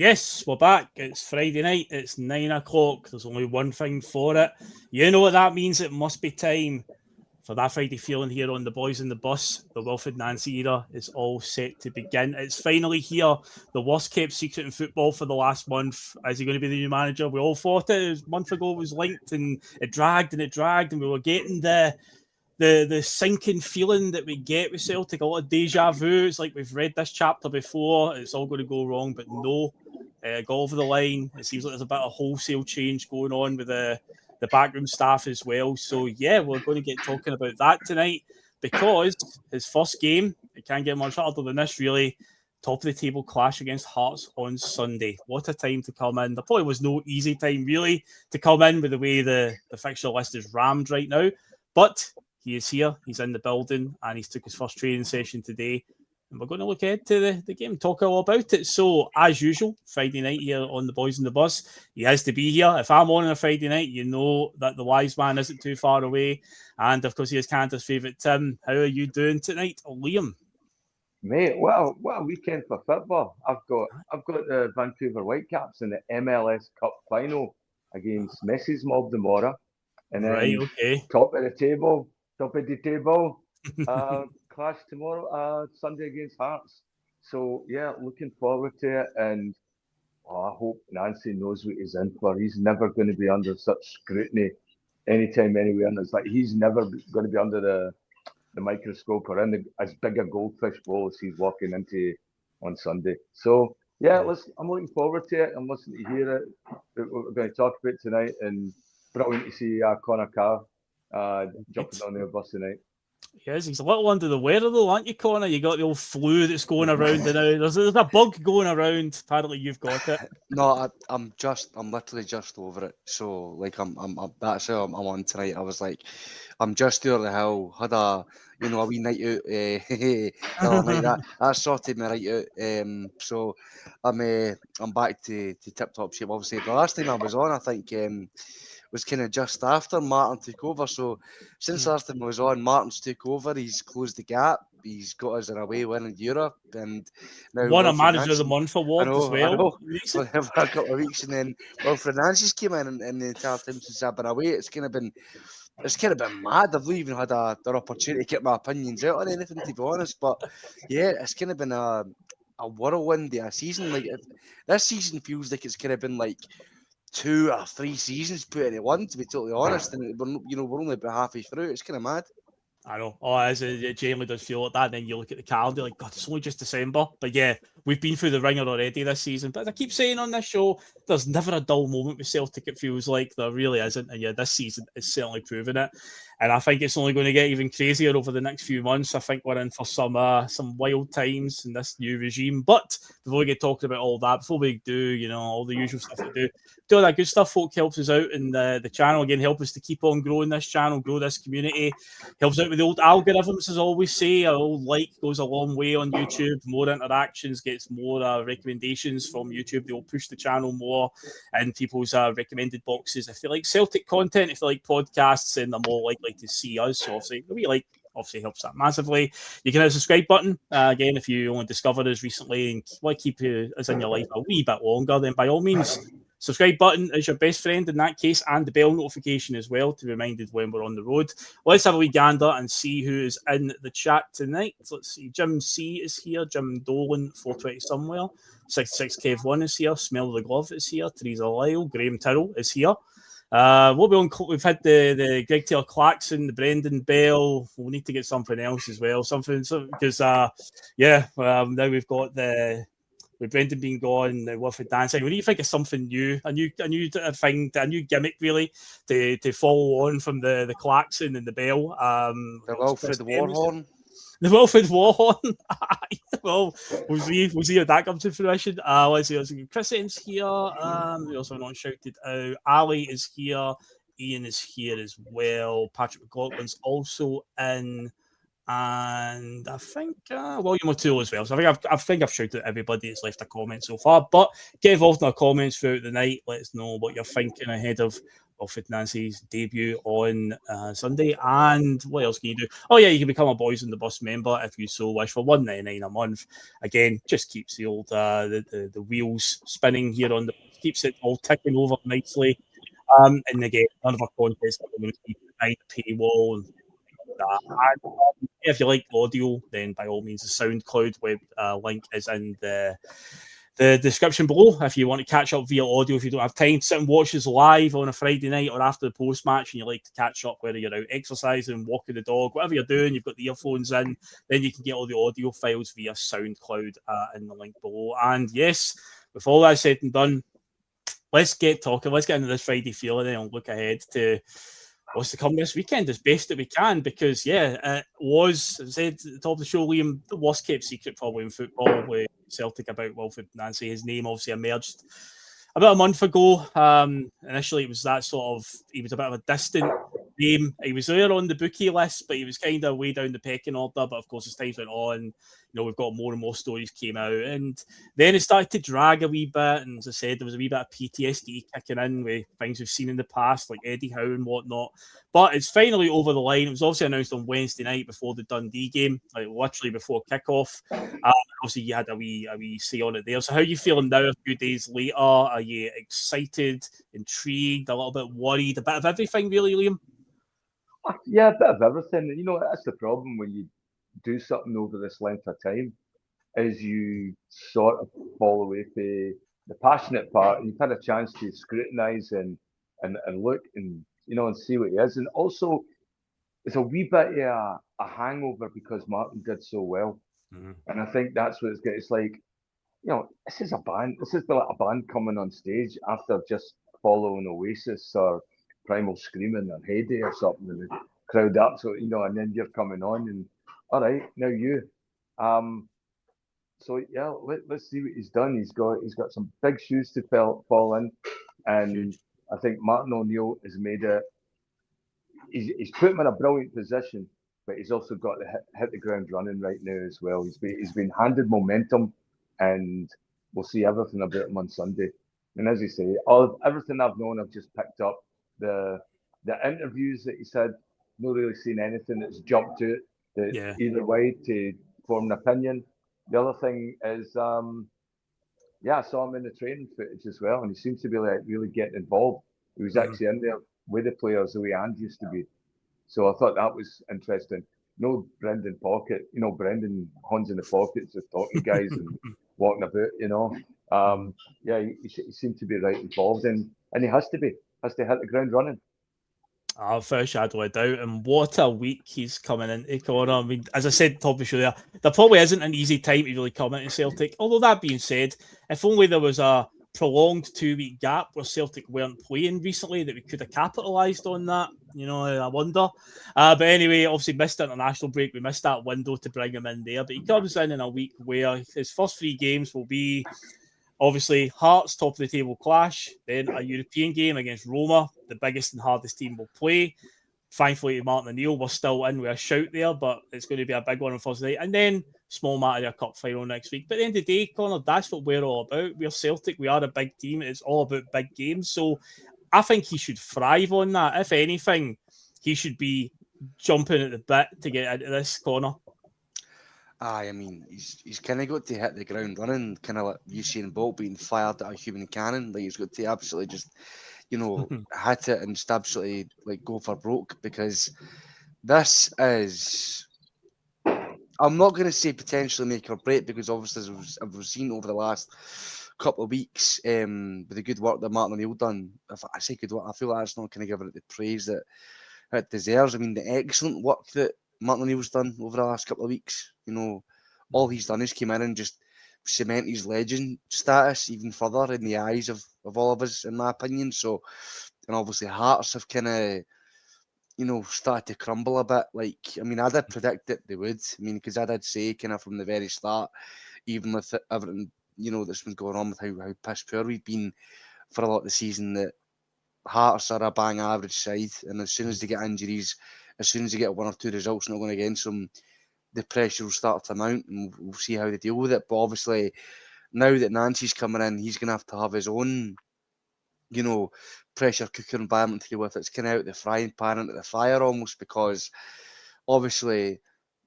Yes, we're back. It's Friday night. It's 9 o'clock. There's only one thing for it. You know what that means. It must be time for that Friday feeling here on the Boys in the Bus. The Wilfried Nancy era is all set to begin. It's finally here. The worst kept secret in football for the last month. Is he going to be the new manager? We all thought it. A month ago it was linked, and it dragged, and we were getting the sinking feeling that we get with Celtic, a lot of deja vu. It's like we've read this chapter before. It's all going to go wrong, but no. Go over the line. It seems like there's a bit of wholesale change going on with the backroom staff as well. So, yeah, we're going to get talking about that tonight because his first game, it can't get much harder than this, really. Top of the table clash against Hearts on Sunday. What a time to come in. There probably was no easy time, really, to come in with the way the fixture list is rammed right now. But he is here. He's in the building and he's took his first training session today. And we're going to look ahead to the game, talk all about it. So, as usual, Friday night here on the Boys in the Bus. He has to be here. If I'm on a Friday night, you know that the wise man isn't too far away. And, of course, he is Canada's favourite Tim. How are you doing tonight, Liam? Mate, what a weekend for football. I've got the Vancouver Whitecaps in the MLS Cup final against Messi's Mob tomorrow. And then right, okay. top of the table, clash tomorrow, Sunday against Hearts. So, yeah, looking forward to it. And I hope Nancy knows what he's in for. He's never going to be under such scrutiny anytime, anywhere. And it's like he's never going to be under the microscope or in as big a goldfish bowl as he's walking into on Sunday. So, yeah, I'm looking forward to it. I'm listening to hear it. We're going to talk about tonight. And brilliant to see Conor jumping on the bus tonight. Yes, he's a little under the weather though, aren't you, Conor? You got the old flu that's going around now. There's a bug going around. Apparently, you've got it. No, I'm literally just over it. So, like, I'm that's how I'm on tonight. I was like, I'm just over the hill. Had a wee night out. That sorted me right out. So, I'm back to tip-top shape. Obviously, the last time I was on, I think was kind of just after Martin took over. So since last time I was on, Martin's took over. He's closed the gap. He's got us an away win in Europe, and now won a Manager of the Month award as well. I know. For a couple of weeks, and then Wilfried Nancy's came in the entire time since I've been away. It's kind of been mad. I've not even had an opportunity to get my opinions out on anything, to be honest. But yeah, it's kind of been a whirlwind of a season. Like this season feels like it's kind of been like 2 or 3 seasons put into one, to be totally honest, and we're only about halfway through. It's kind of mad. I know. It genuinely does feel like that. And then you look at the calendar, like, God, it's only just December. But yeah, we've been through the ringer already this season. But as I keep saying on this show, there's never a dull moment with Celtic, it feels like. There really isn't. And yeah, this season is certainly proving it. And I think it's only going to get even crazier over the next few months. I think we're in for some wild times in this new regime. But before we get talking about all that, before we do, all the usual stuff we do all that good stuff, folk helps us out in the channel. Again, help us to keep on growing this channel, grow this community. Helps out with the old algorithms, as I always say. A old like goes a long way on YouTube. More interactions, gets more recommendations from YouTube. They'll push the channel more in people's recommended boxes. If they like Celtic content, if they like podcasts, then they're more likely to see us. So obviously helps that massively. You can hit the subscribe button. Again, if you only discovered us recently and want to keep us in your life a wee bit longer, then by all means, subscribe button is your best friend in that case, and the bell notification as well to be reminded when we're on the road. Let's have a wee gander and see who is in the chat tonight. Let's see. Jim C is here. Jim Dolan, 420 somewhere. 66 Kev1 is here. Smell of the Glove is here. Teresa Lyle. Graham Tyrrell is here. We've had the Greg Taylor Clarkson, the Brendan Bell. We'll need to get something else as well. Because now we've got with Brendan being gone, Wilfried Nancy. We need to think of something new, a new thing, a new gimmick really to follow on from the Clarkson and the Bell. The Wilfried Warhorn. The Wilfried Warhorn. Well, we'll see if that comes to fruition. Let's see. Chris N's here. We also not shouted out. Ali is here. Ian is here as well. Patrick McLaughlin's also in. And I think William O'Toole as well. So I think I've shouted at everybody that's left a comment so far. But get involved in our comments throughout the night. Let us know what you're thinking ahead of Wilfried Nancy's debut on Sunday. And what else can you do? Oh yeah, you can become a Boys on the Bus member if you so wish for $1.99 a month. Again, just keeps the old the wheels spinning here on the keeps it all ticking over nicely. And again, none of our contests are going to be behind the paywall and things like that. And if you like audio, then by all means, the SoundCloud web link is in the description below if you want to catch up via audio. If you don't have time to sit and watch us live on a Friday night or after the post match and you like to catch up, whether you're out exercising, walking the dog, whatever you're doing, you've got the earphones in, then you can get all the audio files via SoundCloud in the link below. And yes, with all that said and done, let's get talking. Let's get into this Friday feeling and look ahead to what's to come this weekend as best that we can, because it was, as I said at the top of the show, Liam, the worst kept secret probably in football with Celtic about Wilfried Nancy. His name obviously emerged about a month ago. Initially it was that sort of, he was a bit of a distant name. He was there on the bookie list, but he was kind of way down the pecking order. But of course, as time went on, we've got more and more stories came out, and then it started to drag a wee bit. And as I said, there was a wee bit of PTSD kicking in with things we've seen in the past, like Eddie Howe and whatnot. But it's finally over the line. It was obviously announced on Wednesday night before the Dundee game, like literally before kickoff. Obviously, you had a wee say on it there. So, how are you feeling now? A few days later, are you excited, intrigued, a little bit worried, a bit of everything, really, Liam? Yeah, a bit of everything. That's the problem when you do something over this length of time, is you sort of fall away from the passionate part, and you've had a chance to scrutinise and look and and see what he is. And also, it's a wee bit of a hangover because Martin did so well. Mm-hmm. And I think that's what it's got. It's like, this is a band. This is like a band coming on stage after just following Oasis or Primal Screaming or Heyday or something, and the crowd up. So and then you're coming on, and all right, now you. So yeah, let's see what he's done. He's got some big shoes to fall in, and I think Martin O'Neill has made it. He's put him in a brilliant position, but he's also got to hit the ground running right now as well. He's been handed momentum, and we'll see everything about him on Sunday. And as you say, everything I've known, I've just picked up the interviews that he said. Not really seen anything that's jumped to it either way to form an opinion. The other thing is, I saw him in the training footage as well, and he seems to be like really getting involved. He was actually in there with the players the way Andy used to be. So I thought that was interesting. No Brendan Pocket, Brendan Hans in the pockets, just talking to guys and walking about, he seemed to be right involved, and he has to hit the ground running. Without shadow of doubt, and what a week he's coming into, Conor. I mean, as I said, top of the show there probably isn't an easy time to really come into Celtic. Although that being said, if only there was a prolonged 2-week gap where Celtic weren't playing recently, that we could have capitalised on that. I wonder. But anyway, obviously missed international break. We missed that window to bring him in there. But he comes in a week where his first 3 games will be obviously Hearts top of the table clash, then a European game against Roma, the biggest and hardest team will play. Thankfully, Martin O'Neill was still in with a shout there, but it's going to be a big one on Thursday night. And then small matter of cup final next week. But at the end of the day, Conor, that's what we're all about. We're Celtic. We are a big team. It's all about big games. So I think he should thrive on that. If anything, he should be jumping at the bit to get into this, Conor. I mean, he's kind of got to hit the ground running, kind of like Usain Bolt being fired at a human cannon. Like, he's got to absolutely just, hit it and just absolutely go for broke, because this is, I'm not going to say potentially make or break, because obviously as we've seen over the last couple of weeks with the good work that Martin O'Neill done. If I say good work, I feel like that's not going to give it the praise that it deserves. I mean, the excellent work that Martin O'Neill's done over the last couple of weeks, all he's done is came in and just cement his legend status even further in the eyes of all of us, in my opinion. So, and obviously Hearts have kind of, started to crumble a bit. I did predict that they would. Because I did say kind of from the very start, even with everything, that's been going on with how piss poor we've been for a lot of the season, that Hearts are a bang average side. And as soon as they get injuries, as soon as they get 1 or 2 results not going against them, the pressure will start to mount, and we'll see how they deal with it. But obviously, now that Nancy's coming in, he's going to have his own, pressure cooker environment to go with. It's kind of out the frying pan into the fire almost, because obviously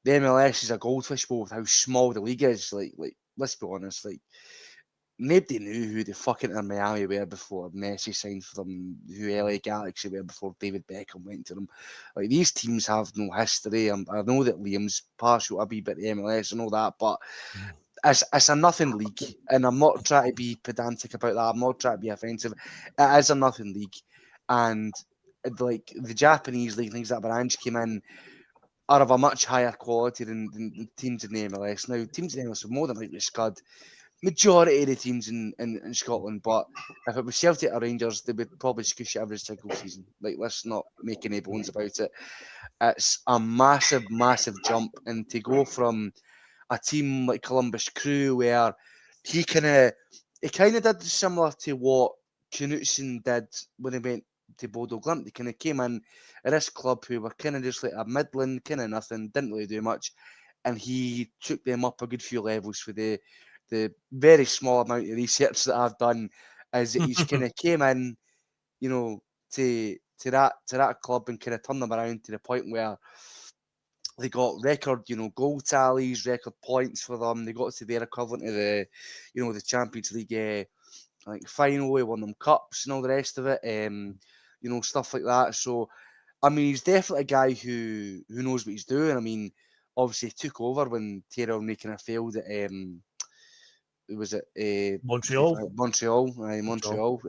the MLS is a goldfish bowl with how small the league is. Like let's be honest, like nobody knew who the fucking Inter Miami were before Messi signed for them, who LA Galaxy were before David Beckham went to them. Like, these teams have no history. I know that Liam's partial a wee bit to MLS and all that, but it's a nothing league, and I'm not trying to be pedantic about that. I'm not trying to be offensive. It is a nothing league, and like the Japanese league, things like Branch came in, are of a much higher quality than teams in the MLS. Now, teams in the MLS are more than likely scud. Majority of the teams in Scotland, but if it was Celtic or Rangers, they would probably squish it every single season. Like, let's not make any bones about it. It's a massive, massive jump, and to go from a team like Columbus Crew, where he kind of did similar to what Knutson did when he went to Bodo Glimt. He kind of came in at this club who were kind of just like a middling, kind of nothing, didn't really do much, and he took them up a good few levels for the very small amount of research that I've done. Is that he's kind of came in, to that club and kind of turned them around to the point where they got record, goal tallies, record points for them. They got to their equivalent of the Champions League, like final. He won them cups and all the rest of it. Stuff like that. So, I mean, he's definitely a guy who knows what he's doing. I mean, obviously, he took over when Thierry Henry kind of failed at was it Montreal? Montreal.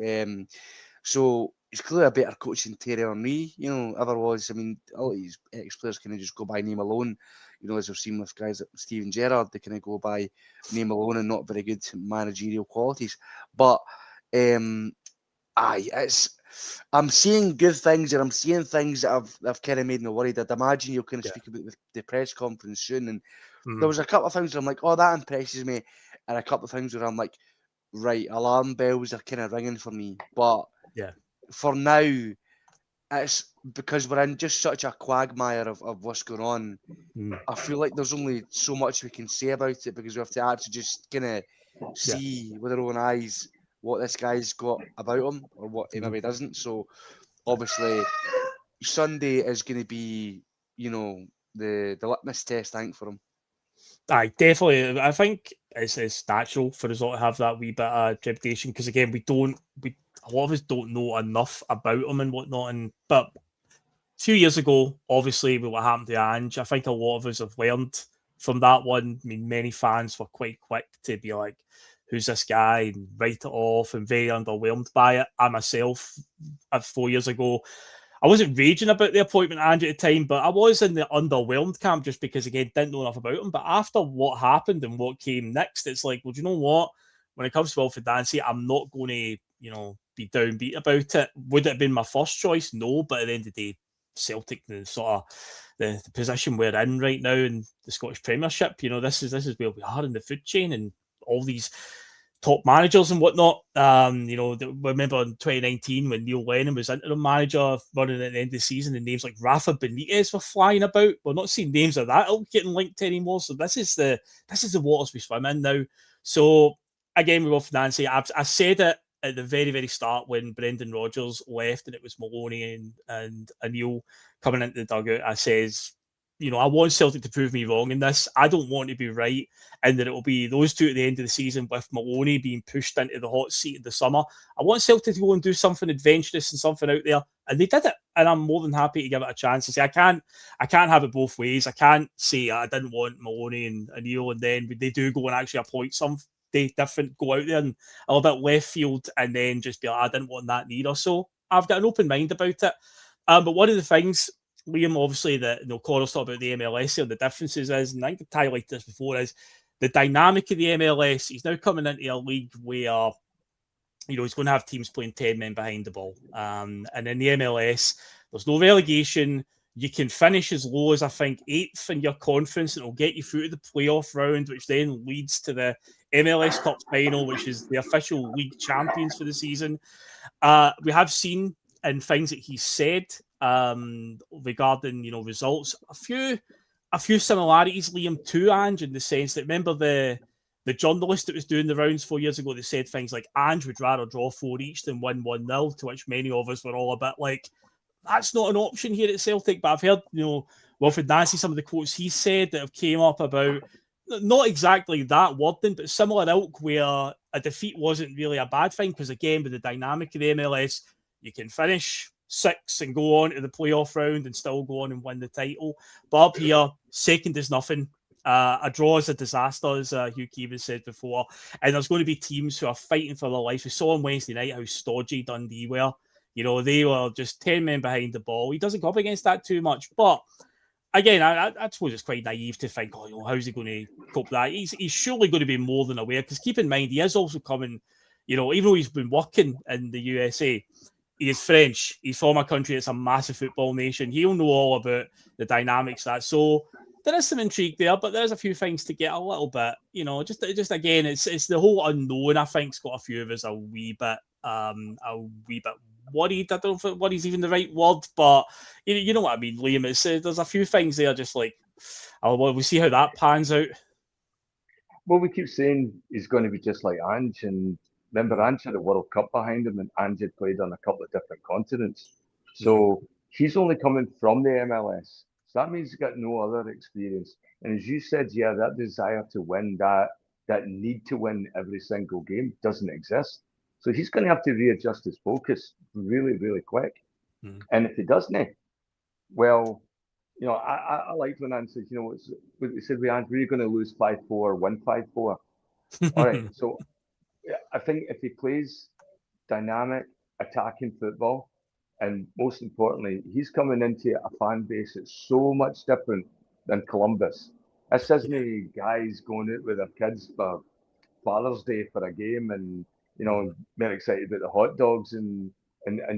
So he's clearly a better coach than Thierry Henry, ever was. I mean, all these ex-players kind of just go by name alone. As we've seen with guys like Steven Gerrard, they kind of go by name alone and not very good managerial qualities. But I'm seeing good things, and I'm seeing things that I've kind of made me worried. I'd imagine you'll kind of speak about the press conference soon. And there was a couple of things where I'm like, oh, that impresses me. And a couple of things where I'm like, right, alarm bells are kind of ringing for me. But for now, it's because we're in just such a quagmire of what's going on. I feel like there's only so much we can say about it, because we have to actually just kind of see with our own eyes what this guy's got about him or what he maybe doesn't. So obviously Sunday is going to be, the litmus test, I think, for him. Aye, definitely. I think it's natural for us all to have that wee bit of trepidation, because again, a lot of us don't know enough about him and whatnot. But a few years ago, obviously, with what happened to Ange, I think a lot of us have learned from that one. I mean, many fans were quite quick to be like, who's this guy, and write it off, and very underwhelmed by it. I myself, 4 years ago, I wasn't raging about the appointment of Andrew at the time, but I was in the underwhelmed camp just because, again, didn't know enough about him. But after what happened and what came next, it's like, well, do you know what? When it comes to Wilfried Nancy, I'm not going to, be downbeat about it. Would it have been my first choice? No, but at the end of the day, Celtic, the sort of the position we're in right now in the Scottish Premiership, this is where we are in the food chain, and all these top managers and whatnot. Remember in 2019 when Neil Lennon was interim manager running at the end of the season, and names like Rafa Benitez were flying about. We're not seeing names of that ilk getting linked anymore. So this is the waters we swim in now. So again, we Wilfried Nancy. I said it at the very, very start when Brendan Rodgers left and it was Maloney and Neil coming into the dugout. I says, I want Celtic to prove me wrong in this. I don't want to be right, and that it will be those two at the end of the season with Maloney being pushed into the hot seat in the summer. I want Celtic to go and do something adventurous and something out there, and they did it. And I'm more than happy to give it a chance. And say I can't have it both ways. I can't say I didn't want Maloney and Neil, and then they do go and actually appoint somebody different, go out there and a little bit left field, and then just be like, I didn't want that neither. So I've got an open mind about it. But one of the things, Liam, obviously, that Connor's talked about the MLS here, the differences is, and I think I've highlighted this before, is the dynamic of the MLS. He's now coming into a league where he's going to have teams playing 10 men behind the ball. And in the MLS, there's no relegation. You can finish as low as, I think, 8th in your conference, and it'll get you through to the playoff round, which then leads to the MLS Cup final, which is the official league champions for the season. We have seen in things that he said regarding results, a few similarities, Liam, to Ange, in the sense that, remember the the journalist that was doing the rounds 4 years ago that said things like Ange would rather draw 4 each than win 1-0, to which many of us were all a bit like, that's not an option here at Celtic. But I've heard, Wilfried Nancy, some of the quotes he said that have came up about not exactly that wording, but similar ilk, where a defeat wasn't really a bad thing, because again, with the dynamic of the MLS, you can finish 6 and go on to the playoff round and still go on and win the title. But up here, second is nothing. A draw is a disaster, as Hugh Keevan said before. And there's going to be teams who are fighting for their lives. We saw on Wednesday night how stodgy Dundee were. They were just 10 men behind the ball. He doesn't go up against that too much. But again, I suppose it's quite naive to think, how's he going to cope with that? He's surely going to be more than aware, because keep in mind, he is also coming, even though he's been working in the USA, he is French. He's from a country that's a massive football nation. He'll know all about the dynamics of that. So there is some intrigue there, but there's a few things to get a little bit, just again, it's the whole unknown. I think's got a few of us a wee bit worried. I don't know if worry's even the right word, but you know what I mean, Liam. There's a few things there, just like, we'll see how that pans out. Well, we keep saying he's going to be just like Ange, and remember, Ange had a World Cup behind him, and Ange had played on a couple of different continents. So he's only coming from the MLS. So that means he's got no other experience. And as you said, that desire to win, that need to win every single game doesn't exist. So he's going to have to readjust his focus really, really quick. And if he doesn't, well, I liked when Ange said, we said, we're going to lose 5-4, win 5-4. All right. So I think if he plays dynamic, attacking football, and most importantly, he's coming into a fan base that's so much different than Columbus. This isn't guys going out with their kids for Father's Day for a game and, they're excited about the hot dogs and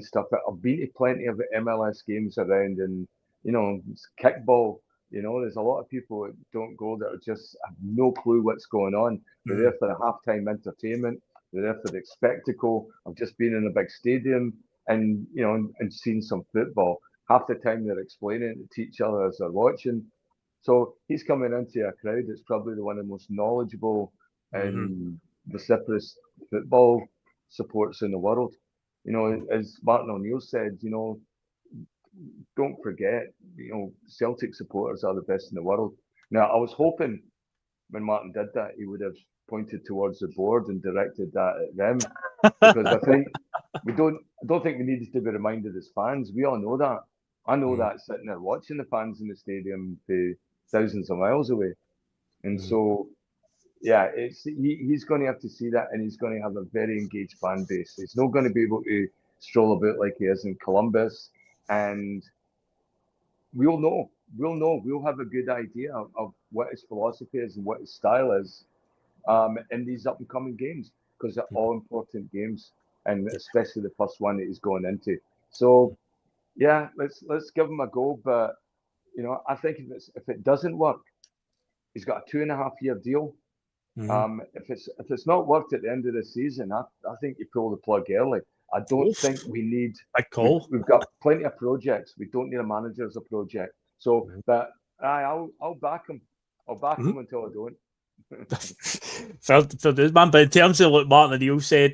stuff. I've been to plenty of MLS games around, and, it's kickball. There's a lot of people that don't go that just have no clue what's going on. They're there for the halftime entertainment. They're there for the spectacle of just being in a big stadium and, and seeing some football. Half the time they're explaining it to each other as they're watching. So he's coming into a crowd that's probably one of the most knowledgeable and vociferous football supports in the world. As Martin O'Neill said, don't forget, Celtic supporters are the best in the world. Now, I was hoping when Martin did that, he would have pointed towards the board and directed that at them, because I think I don't think we needed to be reminded as fans. We all know that. I know that sitting there watching the fans in the stadium for thousands of miles away, and so he's going to have to see that, and he's going to have a very engaged fan base. He's not going to be able to stroll about like he is in Columbus, and we'll know. We'll have a good idea of what his philosophy is and what his style is in these up and coming games, because they're all important games, and especially the first one that he's going into. So let's give him a go. But I think if it doesn't work, he's got a 2.5-year deal. If it's not worked at the end of the season, I think you pull the plug early. I don't think we need. We've got plenty of projects. We don't need a manager as a project. So, but I'll back him. I'll back him until I don't. Fair dues, man. But in terms of what Martin O'Neill said,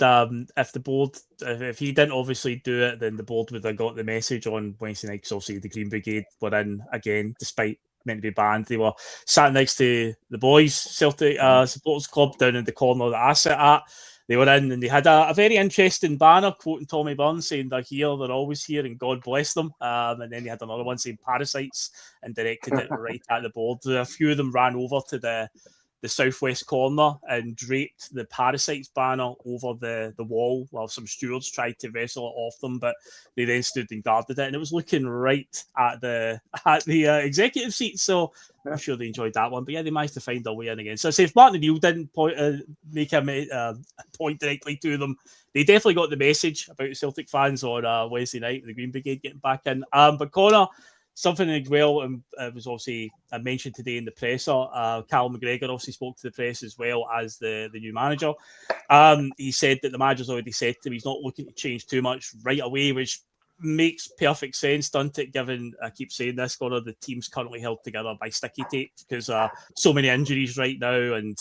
if the board, if he didn't obviously do it, then the board would have got the message on Wednesday night, because obviously the Green Brigade were in again, despite meant to be banned. They were sat next to the Bhoys Celtic supporters club down in the corner that I sit at. They were in, and they had a very interesting banner quoting Tommy Burns saying they're here, they're always here, and God bless them. And then they had another one saying parasites and directed it right at the board. A few of them ran over to the southwest corner and draped the parasites banner over the wall, while some stewards tried to wrestle it off them, but they then stood and guarded it, and it was looking right at the executive seat. So I'm sure they enjoyed that one. But they managed to find their way in again. So I say, if Martin O'Neill didn't make a point directly to them, they definitely got the message about Celtic fans on Wednesday night with the Green Brigade getting back in. But Conor, something as well, and it was obviously mentioned today in the presser. Callum McGregor obviously spoke to the press as well as the new manager. He said that the manager's already said to him he's not looking to change too much right away, which makes perfect sense, doesn't it? Given, I keep saying this, Conor, the team's currently held together by sticky tape because so many injuries right now, and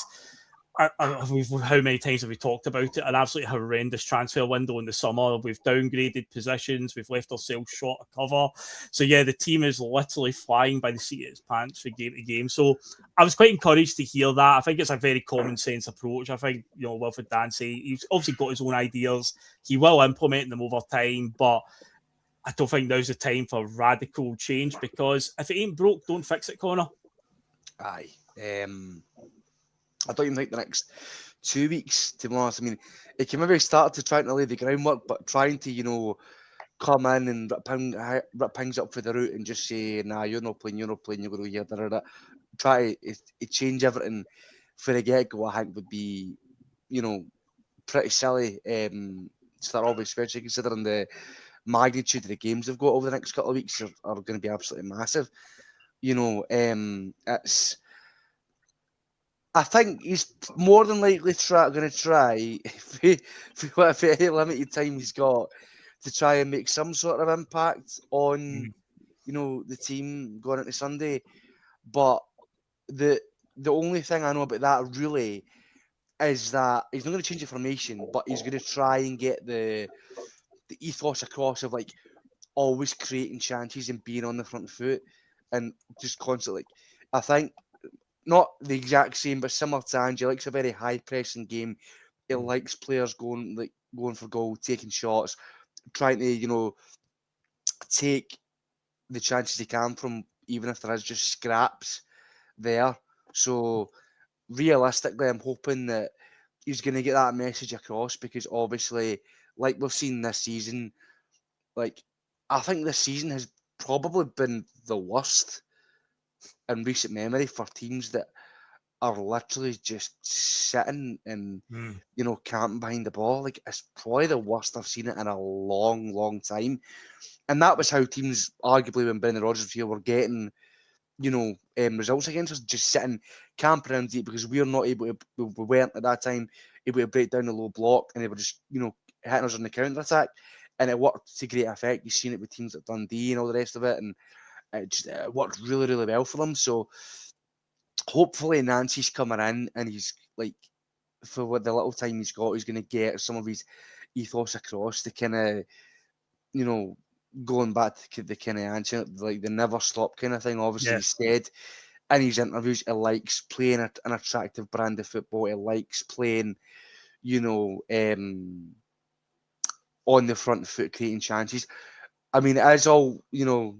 how many times have we talked about it? An absolutely horrendous transfer window in the summer. We've downgraded positions. We've left ourselves short of cover. So yeah, the team is literally flying by the seat of its pants for game to game. So I was quite encouraged to hear that. I think it's a very common sense approach. I think, you know, Wilfried Nancy, he's obviously got his own ideas. He will implement them over time, but I don't think now's the time for radical change, because if it ain't broke, don't fix it, Conor. Aye. I don't even think the next 2 weeks, to be honest. I mean, it can maybe start to try to lay the groundwork, but trying to, you know, come in and rip things up for the route and just say, nah, you're not playing, you're going to go here, da, da, da. Try to change everything for the get-go, I think would be, you know, pretty silly. Start always, especially considering the magnitude of the games they've got over the next couple of weeks are going to be absolutely massive. You know, it's... I think he's more than likely going to try, for any limited time he's got, to try and make some sort of impact on, you know, the team going into Sunday. But the only thing I know about that really is that he's not going to change the formation, but he's going to try and get the ethos across of, like, always creating chances and being on the front foot and just constantly. I think not the exact same, but similar to Ange. He likes a very high pressing game. He likes players going for goal, taking shots, trying to, you know, take the chances he can from, even if there is just scraps there. So realistically, I'm hoping that he's going to get that message across, because obviously, like we've seen this season, like, I think this season has probably been the worst in recent memory for teams that are literally just sitting and, you know, camping behind the ball. Like, it's probably the worst I've seen it in a long, long time. And that was how teams, arguably, when Brendan Rodgers was here, were getting, you know, results against us, just sitting, camping in deep, because we're not able to, we weren't at that time able to break down the low block, and they were just, you know, hitting us on the counter attack. And it worked to great effect. You've seen it with teams like Dundee and all the rest of it, and it worked really, really well for them. So hopefully Nancy's coming in, and he's, like, for what the little time he's got, he's going to get some of his ethos across, to kind of, you know, going back to the kind of answer, like the never stop kind of thing. Obviously, he said in his interviews he likes playing an attractive brand of football. He likes playing, you know, on the front foot, creating chances. I mean, it is all, you know,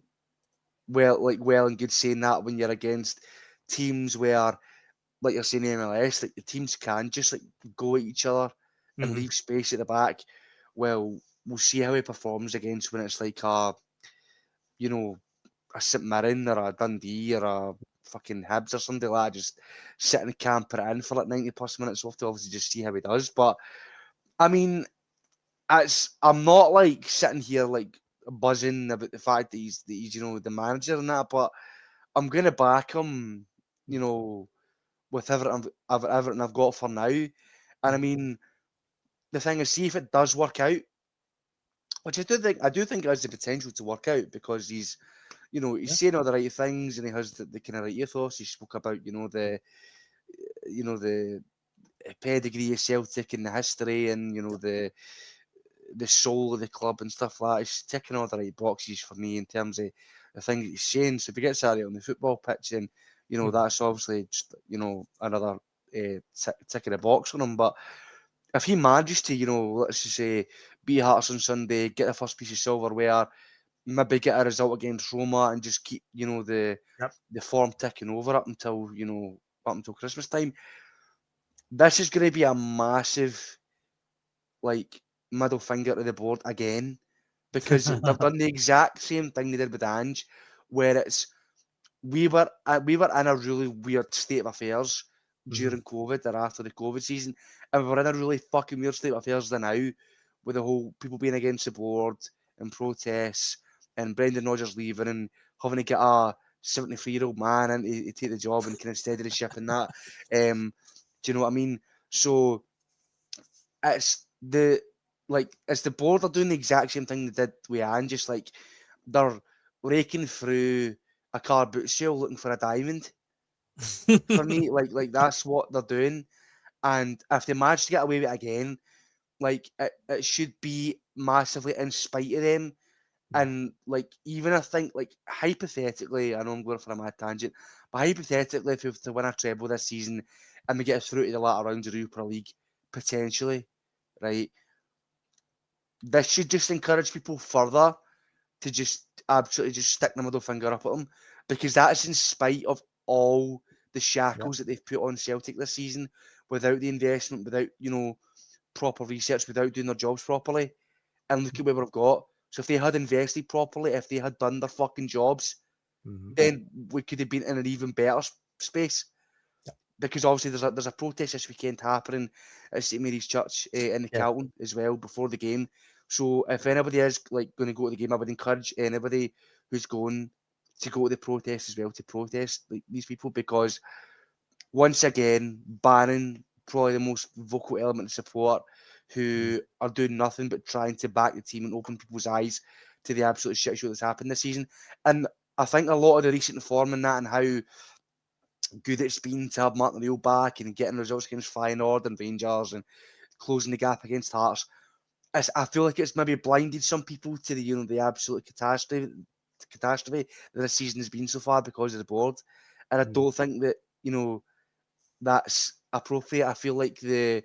well and good saying that when you're against teams where, like you're saying in MLS, like the teams can just, like, go at each other and leave space at the back. Well, we'll see how he performs against when it's like you know, a St Mirren or a Dundee or a fucking Hibs or something like that, just sitting and camper it in for like 90 plus minutes. We'll have to obviously just see how he does. But I mean, I'm not like sitting here like buzzing about the fact that he's you know, the manager and that, but I'm gonna back him, you know, with everything I've got for now. And I mean, the thing is, see if it does work out, which I do think it has the potential to work out, because he's, you know, he's saying all the right things, and he has the kind of right ethos. He spoke about, you know, the pedigree of Celtic and the history, and, you know, the soul of the club and stuff like that. He's ticking all the right boxes for me in terms of the things that he's saying. So if he gets out on the football pitch, and, you know, that's obviously just, you know, another tick in the box on him. But if he manages to, you know, let's just say, beat Hearts on Sunday, get the first piece of silverware, maybe get a result against Roma, and just keep, you know, the form ticking over up until Christmas time, this is going to be a massive, like, middle finger to the board again, because they've done the exact same thing they did with Ange, where it's we were in a really weird state of affairs during COVID, or after the COVID season, and we're in a really fucking weird state of affairs now, with the whole people being against the board and protests, and Brendan Rodgers leaving, and having to get a 73-year-old man in to take the job and kind of steady the ship and that. Do you know what I mean? So it's the board are doing the exact same thing they did with Anne, just like they're raking through a car boot sale looking for a diamond. For me, like that's what they're doing. And if they manage to get away with it again, like it should be massively in spite of them. And like, even I think, like, hypothetically, I know I'm going for a mad tangent, but hypothetically, if we were to win a treble this season and we get through to the latter rounds of the Europa League, potentially, right? This should just encourage people further to just absolutely just stick the middle finger up at them, because that is in spite of all the shackles that they've put on Celtic this season, without the investment, without, you know, proper research, without doing their jobs properly. And look at what we've got. So if they had invested properly, if they had done their fucking jobs, then we could have been in an even better space. Because obviously there's a protest this weekend happening at St Mary's Church in the Calton as well before the game. So if anybody is like going to go to the game, I would encourage anybody who's going to go to the protest as well to protest like these people, because once again, banning probably the most vocal element of support, who are doing nothing but trying to back the team and open people's eyes to the absolute shit show that's happened this season. And I think a lot of the recent form in that, and how good it's been to have Martin O'Neill back and getting results against Feyenoord and Rangers and closing the gap against Hearts, I feel like it's maybe blinded some people to the, you know, the absolute catastrophe that this season has been so far because of the board. And I don't think that, you know, that's appropriate. I feel like the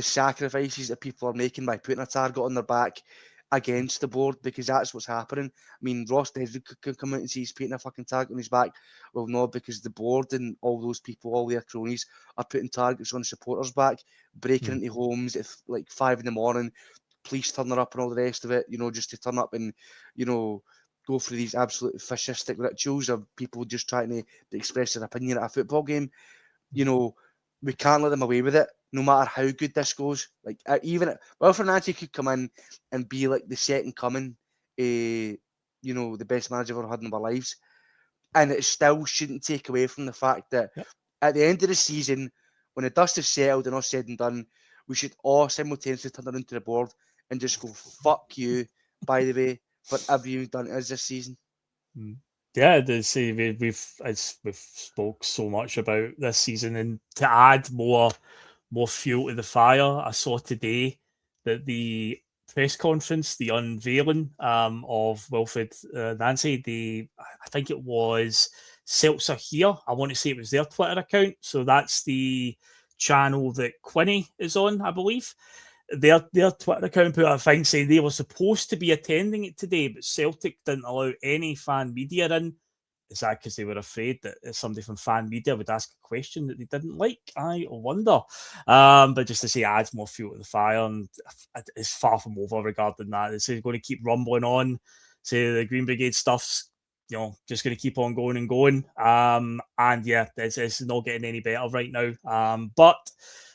sacrifices that people are making by putting a target on their back against the board, because that's what's happening. I mean, Ross Desmond could come out and say he's putting a fucking target on his back. Well, no, because the board and all those people, all their cronies, are putting targets on supporters' back, breaking into homes at like 5 a.m, police turning up and all the rest of it, you know, just to turn up and, you know, go through these absolute fascistic rituals of people just trying to express their opinion at a football game. You know, we can't let them away with it, no matter how good this goes. Like, even Wilfried Nancy could come in and be like the second coming, you know, the best manager we've ever had in our lives, and it still shouldn't take away from the fact that at the end of the season, when the dust is settled and all said and done, we should all simultaneously turn around to the board and just go, fuck you, by the way, for everything you've done to us this season. Yeah, we've spoke so much about this season, and to add more fuel to the fire, I saw today that the press conference, the unveiling of Wilfried Nancy, I think it was Celts Are Here. I want to say it was their Twitter account. So that's the channel that Quinny is on, I believe. Their Twitter account put out a thing saying they were supposed to be attending it today, but Celtic didn't allow any fan media in. Is that because they were afraid that somebody from fan media would ask a question that they didn't like? I wonder. But just to say, adds more fuel to the fire, and it's far from over regarding that. It's going to keep rumbling on. Say the Green Brigade stuff's, you know, just going to keep on going and going. And yeah, it's not getting any better right now. But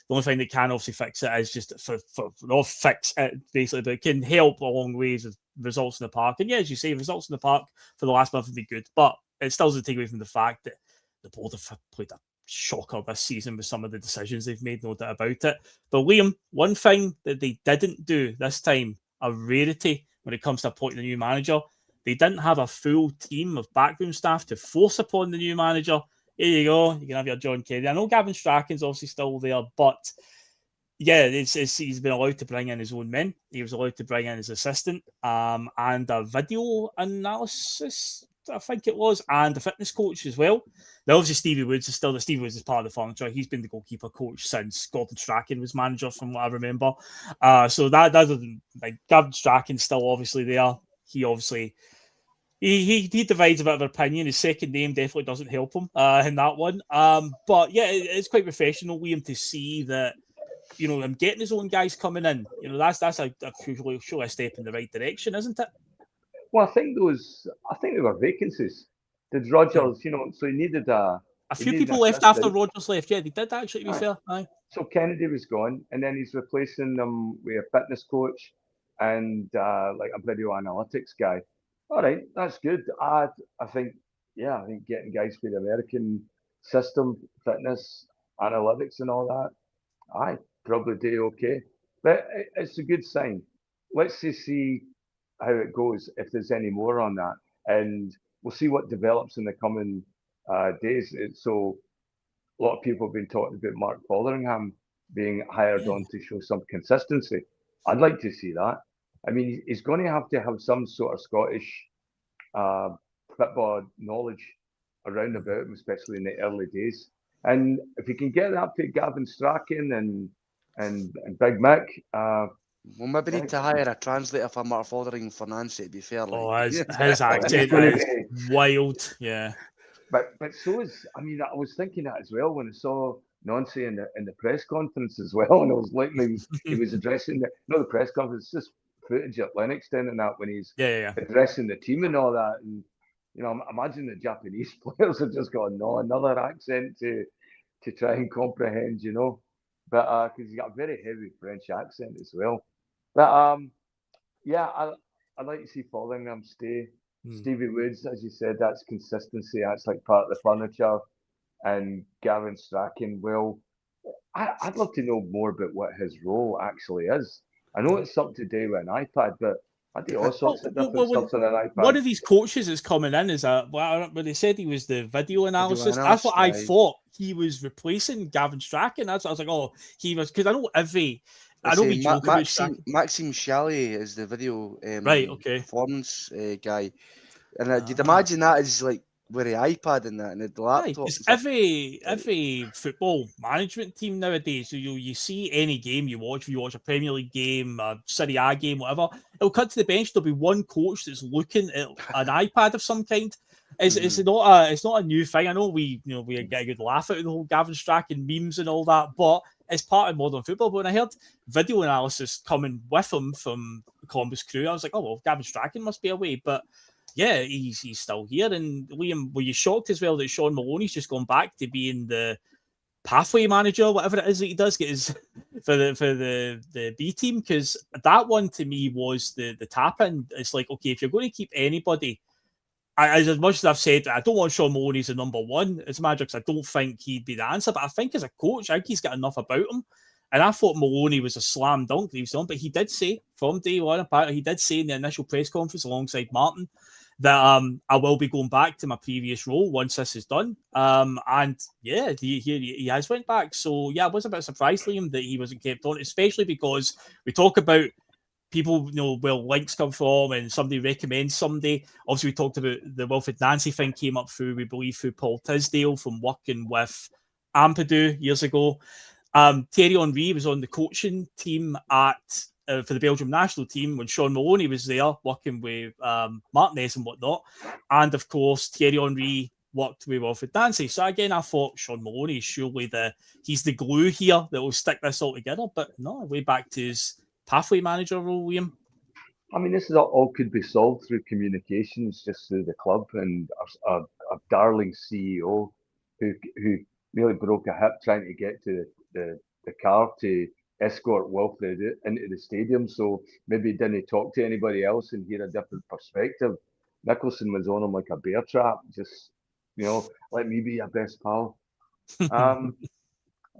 the only thing that can obviously fix it is just for not fix it basically, but it can help along the ways of results in the park. And yeah, as you say, results in the park for the last month would be good, but it still doesn't take away from the fact that the board have played a shocker this season with some of the decisions they've made, no doubt about it. But Liam, one thing that they didn't do this time, a rarity when it comes to appointing a new manager, they didn't have a full team of backroom staff to force upon the new manager. Here you go, you can have your John Kennedy. I know Gavin Strachan's obviously still there, but yeah, he's been allowed to bring in his own men. He was allowed to bring in his assistant, and a video analysis, I think it was, and a fitness coach as well. Now, obviously, Stevie Woods is part of the furniture. He's been the goalkeeper coach since Gordon Strachan was manager, from what I remember. So that doesn't, like, Gavin Strachan's still obviously there. He obviously he divides a bit of opinion. His second name definitely doesn't help him in that one. But yeah, it's quite professional, Liam, to see that, you know, him getting his own guys coming in. You know, that's a surely a step in the right direction, isn't it? Well, I think they were vacancies. Did Rogers, you know, so he needed a few people left after Rogers left. Yeah, they did actually, to be fair. Aye. So Kennedy was gone, and then he's replacing them with a fitness coach and like a video analytics guy. All right, that's good. I think getting guys for the American system, fitness, analytics, and all that, I probably do okay. But it's a good sign. Let's just see how it goes, if there's any more on that, and we'll see what develops in the coming days. So a lot of people have been talking about Mark Fotheringham being hired on to show some consistency. I'd like to see that. I mean, he's going to have some sort of Scottish football knowledge around about him, especially in the early days. And if you can get that to Gavin Strachan and Big Mick, we'll maybe need to hire a translator for Mark Fothering for Nancy, to be fair. Like. His accent is wild, yeah. But so is, I mean, I was thinking that as well when I saw Nancy in the press conference as well, and I was like, he was addressing the press conference, just footage at Lennoxton and that when he's addressing the team and all that, and you know, imagine the Japanese players have just got another accent to try and comprehend, you know, but because he's got a very heavy French accent as well. But yeah, I'd like to see Fotheringham stay. Stevie Woods, as you said, that's consistency. That's like part of the furniture. And Gavin Strachan, well, I'd love to know more about what his role actually is. I know it's something to do with an iPad, but I do all sorts of different stuff on an iPad. One of these coaches is coming in is when they said he was the video analysis. That's what I thought he was replacing Gavin Strachan. That's what I was like, oh, he was, because I know we joke about Strachan. Maxime Chalet is the video performance guy, and you'd imagine that is like with the iPad and that and the laptop. Every football management team nowadays, so you see any game you watch, if you watch a Premier League game, a Serie A game, whatever, it'll cut to the bench. There'll be one coach that's looking at an iPad of some kind. It's not a new thing. I know we get a good laugh out of the whole Gavin Strachan memes and all that, but it's part of modern football. But when I heard video analysis coming with him from Columbus Crew, I was like, oh well, Gavin Strachan must be away, but. Yeah, he's still here. And Liam, were you shocked as well that Sean Maloney's just gone back to being the pathway manager, whatever it is that he does get his for the B team? Because that one to me was the tap in. It's like, okay, if you're going to keep anybody, as much as I've said, I don't want Sean Maloney as the number one as manager because I don't think he'd be the answer. But I think as a coach, I think he's got enough about him. And I thought Maloney was a slam dunk that he was on, but he did say from day one, apparently he did say in the initial press conference alongside Martin that I will be going back to my previous role once this is done. And yeah, he has went back. So yeah, I was a bit surprised, Liam, that he wasn't kept on, especially because we talk about people, where links come from and somebody recommends somebody. Obviously, we talked about the Wilfried Nancy thing came up through, we believe, through Paul Tisdale from working with Ampadu years ago. Thierry Henry was on the coaching team for the Belgium national team when Sean Maloney was there working with Martinez and whatnot. And of course, Thierry Henry worked with Wilfried Nancy. So again, I thought Sean Maloney is surely he's the glue here that will stick this all together. But no, way back to his pathway manager role, William. I mean, this is all could be solved through communications, just through the club and a darling CEO who nearly broke a hip trying to get to the car to escort Wilfried into the stadium, so maybe he didn't talk to anybody else and hear a different perspective. Nicholson was on him like a bear trap, just let me be your best pal. I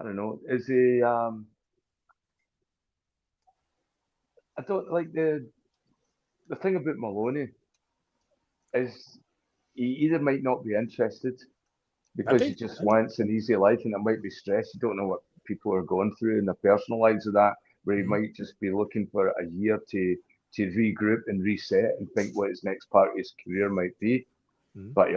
don't know. Is he? I don't like the thing about Maloney is he either might not be interested because he just wants an easy life and it might be stress. You don't know what people are going through in their personal lives of that, where he might just be looking for a year to regroup and reset and think what his next part of his career might be. But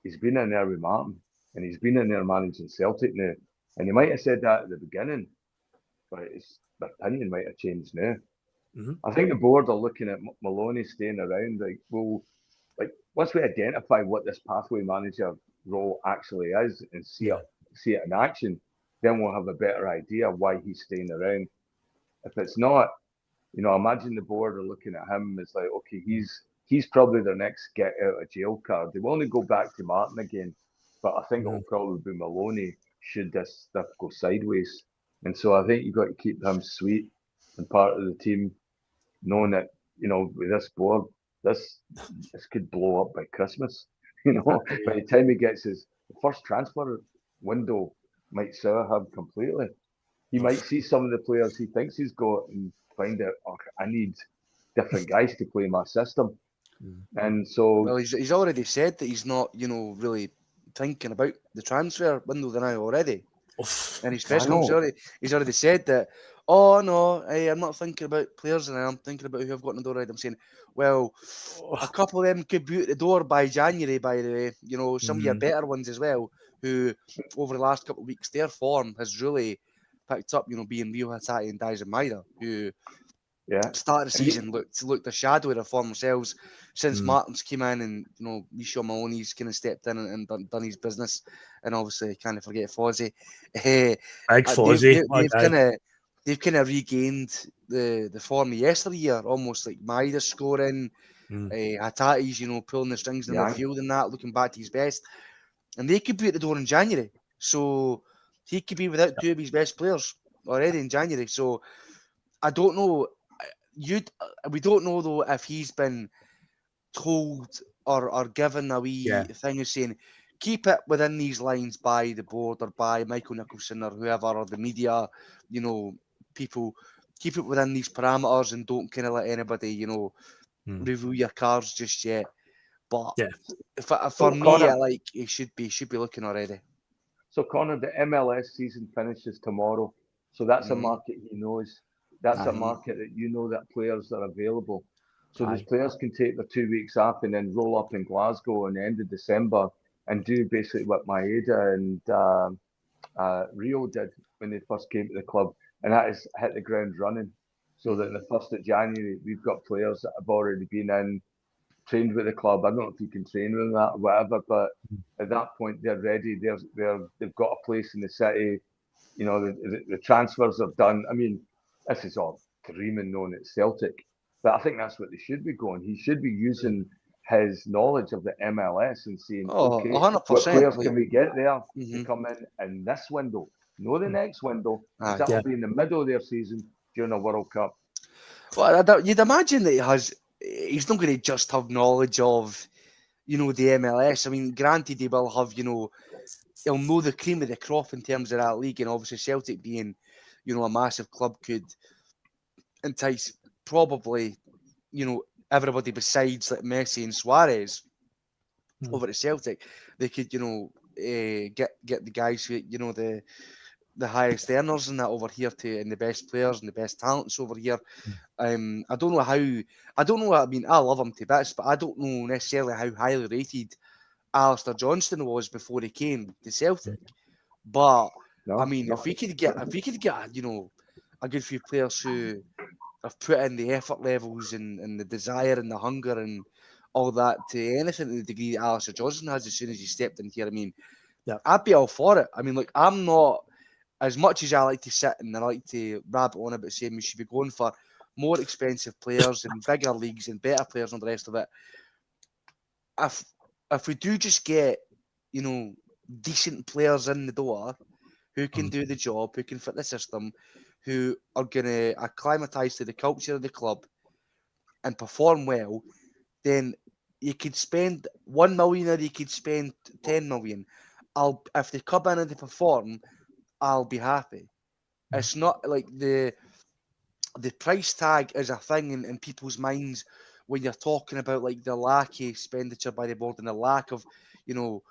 he's been in there with Martin and he's been in there managing Celtic now, and he might have said that at the beginning, but the opinion might have changed now. I think the board are looking at Maloney staying around, once we identify what this pathway manager role actually is and see it in action, then we'll have a better idea why he's staying around. If it's not, imagine the board are looking at him as like, okay, he's probably their next get out of jail card. They will only go back to Martin again, but I think it'll probably be Maloney should this stuff go sideways. And so I think you've got to keep him sweet and part of the team, knowing that, with this board, this could blow up by Christmas. By the time he gets his first transfer window, might sour him completely. He might see some of the players he thinks he's got and find out, I need different guys to play my system. And so, well, he's already said that he's not, really thinking about the transfer window now already. And his press conference, he's already said that, oh no, I'm not thinking about players and I'm thinking about who I've got in the door. Right, I'm saying, well, a couple of them could be out the door by January, by the way. You know, some of your better ones as well, who over the last couple of weeks, their form has really picked up, you know, being Rio Hatati and Daisen Maeda, who start of the season looked a shadow of their former selves since Martin's came in, and you know, Michel Maloney's kind of stepped in and done his business, and obviously can't forget Fozzie. Big Fozzie. They've kind of regained the form of yesteryear, almost like Maeda scoring, Hatati's, you know, pulling the strings in the midfield and that, looking back to his best, and they could be at the door in January. So he could be without two of his best players already in January. So I don't know. We don't know though if he's been told or given a wee thing of saying keep it within these lines by the board or by Michael Nicholson or whoever, or the media, you know, people, keep it within these parameters and don't kind of let anybody, you know, reveal your cards just yet. But for me, Conor, like he should be looking already. So Conor, the MLS season finishes tomorrow, so that's a market he knows. That's a market that you know that players are available. So these players can take their 2 weeks off and then roll up in Glasgow in the end of December and do basically what Maeda and Rio did when they first came to the club, and that is hit the ground running. So that the 1st of January, we've got players that have already been in, trained with the club. I don't know if you can train with that or whatever, but at that point they're ready. They've got a place in the city. You know, the transfers are done. I mean, this is all dreaming known at Celtic, but I think that's what they should be going. He should be using his knowledge of the MLS and saying, okay, 100%, what players can we get there to come in this window? No, the next window. That'll be in the middle of their season during the World Cup. Well, you'd imagine that he's not going to just have knowledge of, you know, the MLS. I mean, granted, he will have, you know, he'll know the cream of the crop in terms of that league, and obviously Celtic being, you know, a massive club could entice probably, you know, everybody besides like Messi and Suarez over at Celtic. They could, you know, get the guys who, you know, the highest earners and that over here and the best players and the best talents over here. I don't know. I mean, I love him to bits, but I don't know necessarily how highly rated Alistair Johnston was before he came to Celtic. But I mean, if we could get, you know, a good few players who have put in the effort levels and the desire and the hunger and all that to anything to the degree that Alistair Johnston has as soon as he stepped in here, I mean, I'd be all for it. I mean, like, I'm not, as much as I like to sit and I like to rabbit on about saying we should be going for more expensive players and bigger leagues and better players and the rest of it. If we do just get, you know, decent players in the door who can do the job, who can fit the system, who are going to acclimatise to the culture of the club and perform well, then you could spend 1 million or you could spend 10 million. If they come in and they perform, I'll be happy. It's not like the price tag is a thing in people's minds when you're talking about like the lack of expenditure by the board and the lack of, you know,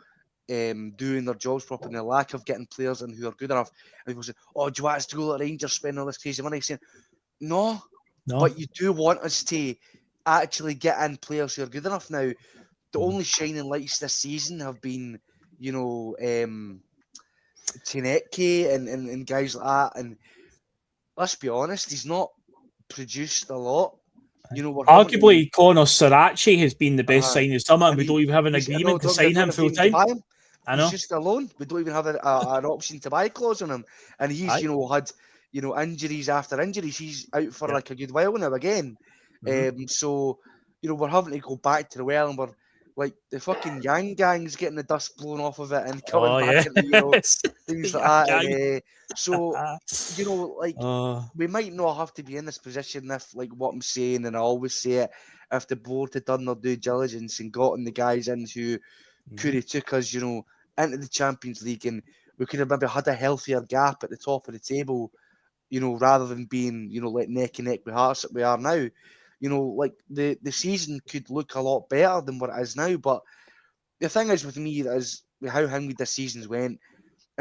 doing their jobs properly and the lack of getting players in who are good enough. And people say, oh, do you want us to go to Rangers spend all this crazy money? Saying, no, but you do want us to actually get in players who are good enough. Now, the only shining lights this season have been, you know, Tineke and guys like that. And let's be honest, he's not produced a lot. You know, arguably Conor Sarachi has been the best signing of summer, and we don't even have an agreement to sign him full time. I know. He's just alone. We don't even have an option to buy clause on him, and he's you know had injuries after injuries. He's out for like a good while now again. So you know we're having to go back to the well, and we're like the fucking Yang Gang's getting the dust blown off of it and coming back into, you know, things like that. And, so, you know, like we might not have to be in this position if, like what I'm saying, and I always say it, if the board had done their due diligence and gotten the guys in who could have took us, you know, into the Champions League, and we could have maybe had a healthier gap at the top of the table, you know, rather than being, you know, like neck and neck with Hearts that we are now. You know, like the season could look a lot better than what it is now. But the thing is with me is how hungry this season's went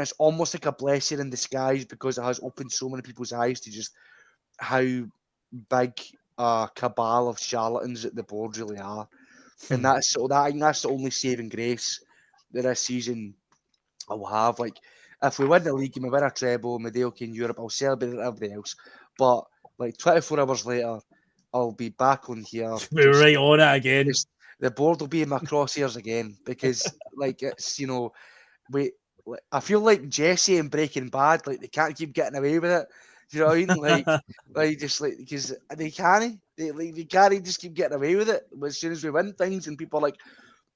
it's almost like a blessing in disguise because it has opened so many people's eyes to just how big a cabal of charlatans that the board really are. And I think that's the only saving grace that this season I'll have. Like, if we win the league and we win a treble and we're okay in Europe, I'll celebrate it, everything else. But like 24 hours later, I'll be back on here. We're right on it again. The board will be in my crosshairs again because, like, it's, you know, I feel like Jesse in Breaking Bad, like, they can't keep getting away with it. Do you know what I mean? Like just like, because they can't just keep getting away with it. As soon as we win things, and people are like,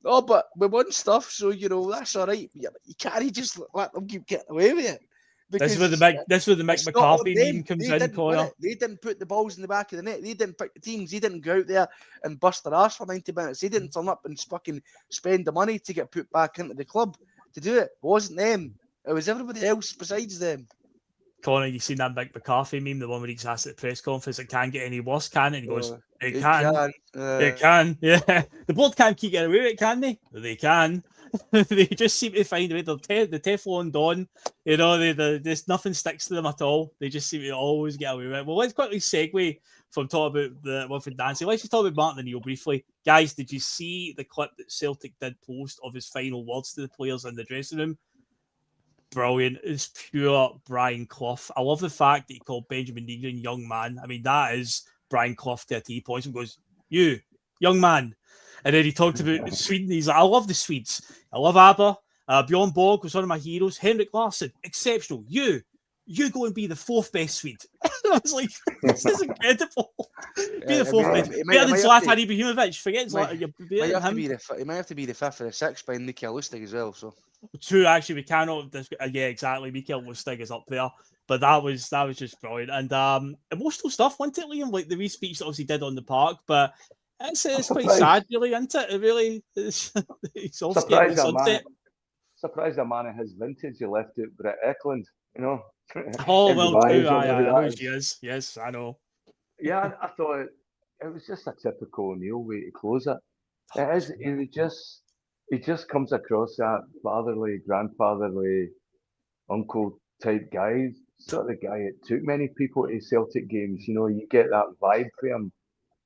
oh, but we won stuff, so you know that's all right. You can't just let them keep getting away with it. This is where the Mick McCarthy meme comes in, Conor. They didn't put the balls in the back of the net. They didn't pick the teams. They didn't go out there and bust their ass for 90 minutes. They didn't turn up and fucking spend the money to get put back into the club to do it. It wasn't them. It was everybody else besides them. Conor, you seen that Mick McCarthy meme, the one where he's asked at the press conference, it can't get any worse, can it? And he goes, it can. It can. Yeah. The board can't keep getting away with it, can they? They can. They just seem to find a way. The Teflon Don, you know, there's nothing sticks to them at all. They just seem to always get away with it. Well, let's quickly segue from talking about the Wilfried Nancy. Let's just talk about Martin O'Neill briefly. Guys, did you see the clip that Celtic did post of his final words to the players in the dressing room? Brilliant. It's pure Brian Clough. I love the fact that he called Benjamin Reegan young man. I mean, that is Brian Clough to a T. Points and goes, you, young man. And then he talked about Sweden. He's like, I love the Swedes. I love ABBA. Bjorn Borg was one of my heroes. Henrik Larsson, exceptional. You go and be the fourth best Swede. I was like, this is incredible. Be the fourth best. Better than Zlatan Ibrahimovic. Forget Zlatan. He might have to be the fifth or the sixth by Mikael Lustig as well. So true, actually, we cannot. Yeah, exactly. Mikael Lustig is up there, but that was just brilliant and emotional stuff, wasn't it, Liam? Like the wee speech that obviously did on the park, but it's quite sad, really, isn't it? It really is. It's all surprised a man of his vintage. He left it Brett Eklund, you know. Oh well, true. I know she is. Yes, I know. Yeah, I thought it was just a typical O'Neill way to close it. It is. He just comes across that fatherly, grandfatherly, uncle type guy. Sort of the guy that took many people to Celtic games. You know, you get that vibe from him.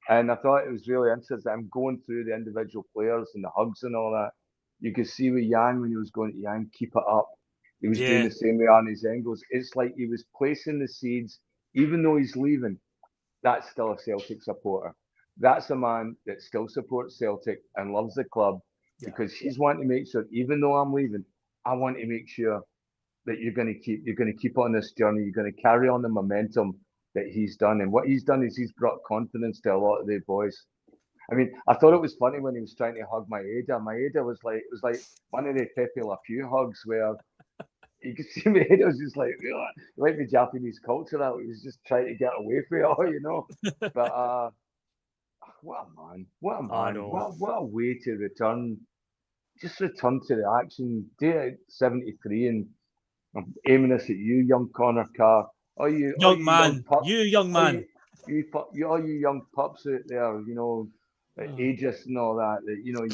And I thought it was really interesting. I'm going through the individual players and the hugs and all that. You could see with Jan when he was going to Jan, keep it up. He was doing the same with Arnie's Engels. It's like he was placing the seeds, even though he's leaving. That's still a Celtic supporter. That's a man that still supports Celtic and loves the club because he's wanting to make sure, even though I'm leaving, I want to make sure that you're going to keep on this journey. You're going to carry on the momentum that he's done. And what he's done is he's brought confidence to a lot of the boys. I mean, I thought it was funny when he was trying to hug Maeda. Maeda was like, it was like one of the Pepe Le Pew hugs where you could see Maeda was just like the Japanese culture out. He was just trying to get away from it all, you know. But what a man. What a way to return. Just return to the action. Do it at 73 and I'm aiming this at you, young Conor Carr. You young man. All you young pups out there, you know, ageist and all that you know,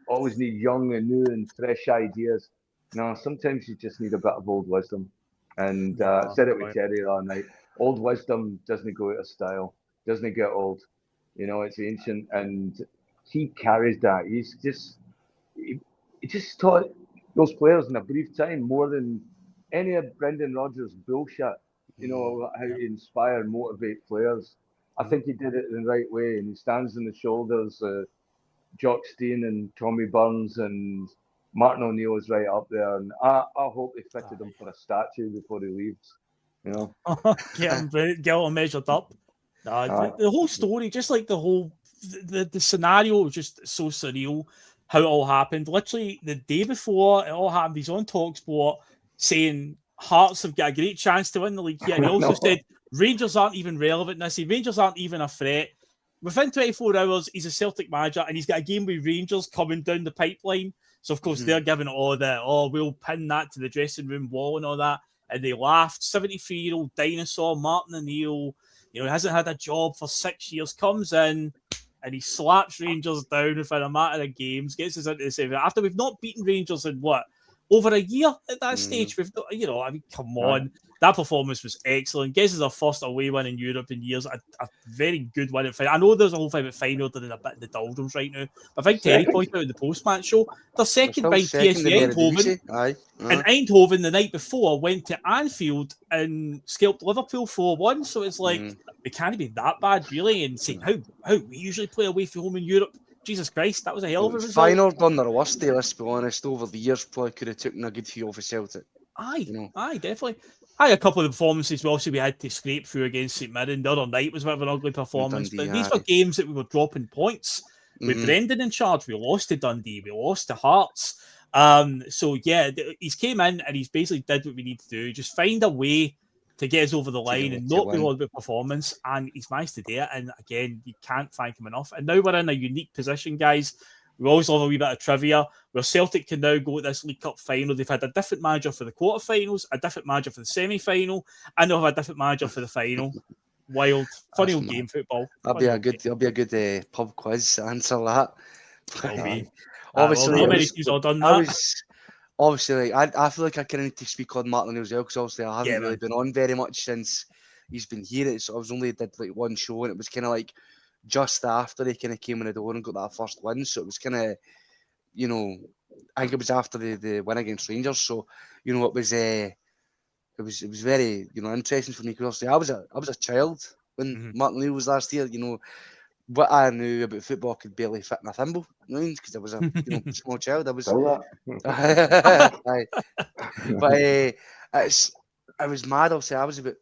always need young and new and fresh ideas. No, sometimes you just need a bit of old wisdom. And I said it with Terry the other night. Old wisdom doesn't go out of style, doesn't get old. You know, it's ancient, and he carries that. He just taught those players in a brief time more than any of Brendan Rodgers' bullshit. You know, how to inspire and motivate players. I think he did it in the right way, and he stands on the shoulders of Jock Stein and Tommy Burns, and Martin O'Neill is right up there. And I hope they fitted him for a statue before he leaves. You know, get him measured up. The whole story, just like the scenario, was just so surreal. How it all happened. Literally the day before it all happened, he's on TalkSport saying Hearts have got a great chance to win the league here. And he also said Rangers aren't even relevant this year. Rangers aren't even a threat. Within 24 hours, he's a Celtic manager and he's got a game with Rangers coming down the pipeline. So, of course, they're giving it all the, we'll pin that to the dressing room wall and all that. And they laughed. 73-year-old dinosaur, Martin O'Neill, you know, hasn't had a job for 6 years, comes in and he slaps Rangers down within a matter of games, gets us into the semi. After we've not beaten Rangers in over a year at that stage. We've got, you know, I mean, come on. That performance was excellent. Guess it's our first away win in Europe in years. A very good win at final. I know there's a whole thing about final that are a bit in the doldrums right now. But I think Terry pointed out in the post-match show, they're second by PSV Eindhoven. And Eindhoven the night before went to Anfield and scalped Liverpool 4-1. So it's like, it can't be that bad, really. And saying how we usually play away from home in Europe. Jesus Christ, that was a hell of a result. Feyenoord done their worst day, let's be honest. Over the years, probably could have taken a good few off of Celtic. Aye, definitely. A couple of performances we had to scrape through against St Mirren. The other night was a bit of an ugly performance, but these were games that we were dropping points. With Brendan in charge, we lost to Dundee, we lost to Hearts. So yeah, he's came in and he's basically did what we need to do. Just find a way to get us over the line and not be all about performance. And he's managed to do it. And again, you can't thank him enough. And now we're in a unique position, guys. We always love a wee bit of trivia where Celtic can now go to this League Cup final. They've had a different manager for the quarterfinals, a different manager for the semi-final, and they'll have a different manager for the final. Wild, funny old game football. That'll be a good pub quiz to answer that. Obviously, not many teams have done that. Obviously, I feel like I kind of need to speak on Martin as well because obviously I haven't really been on very much since he's been here. So I was only did like one show and it was kind of like just after he kind of came in the door and got that first win. So it was kind of, you know, I think it was after the win against Rangers. So, you know, it was very, you know, interesting for me because I was a child when Martin O'Neill was last year. You know, what I knew about football could barely fit in a thimble, you know, because I was a small child. I was, but I was mad. Obviously, I was about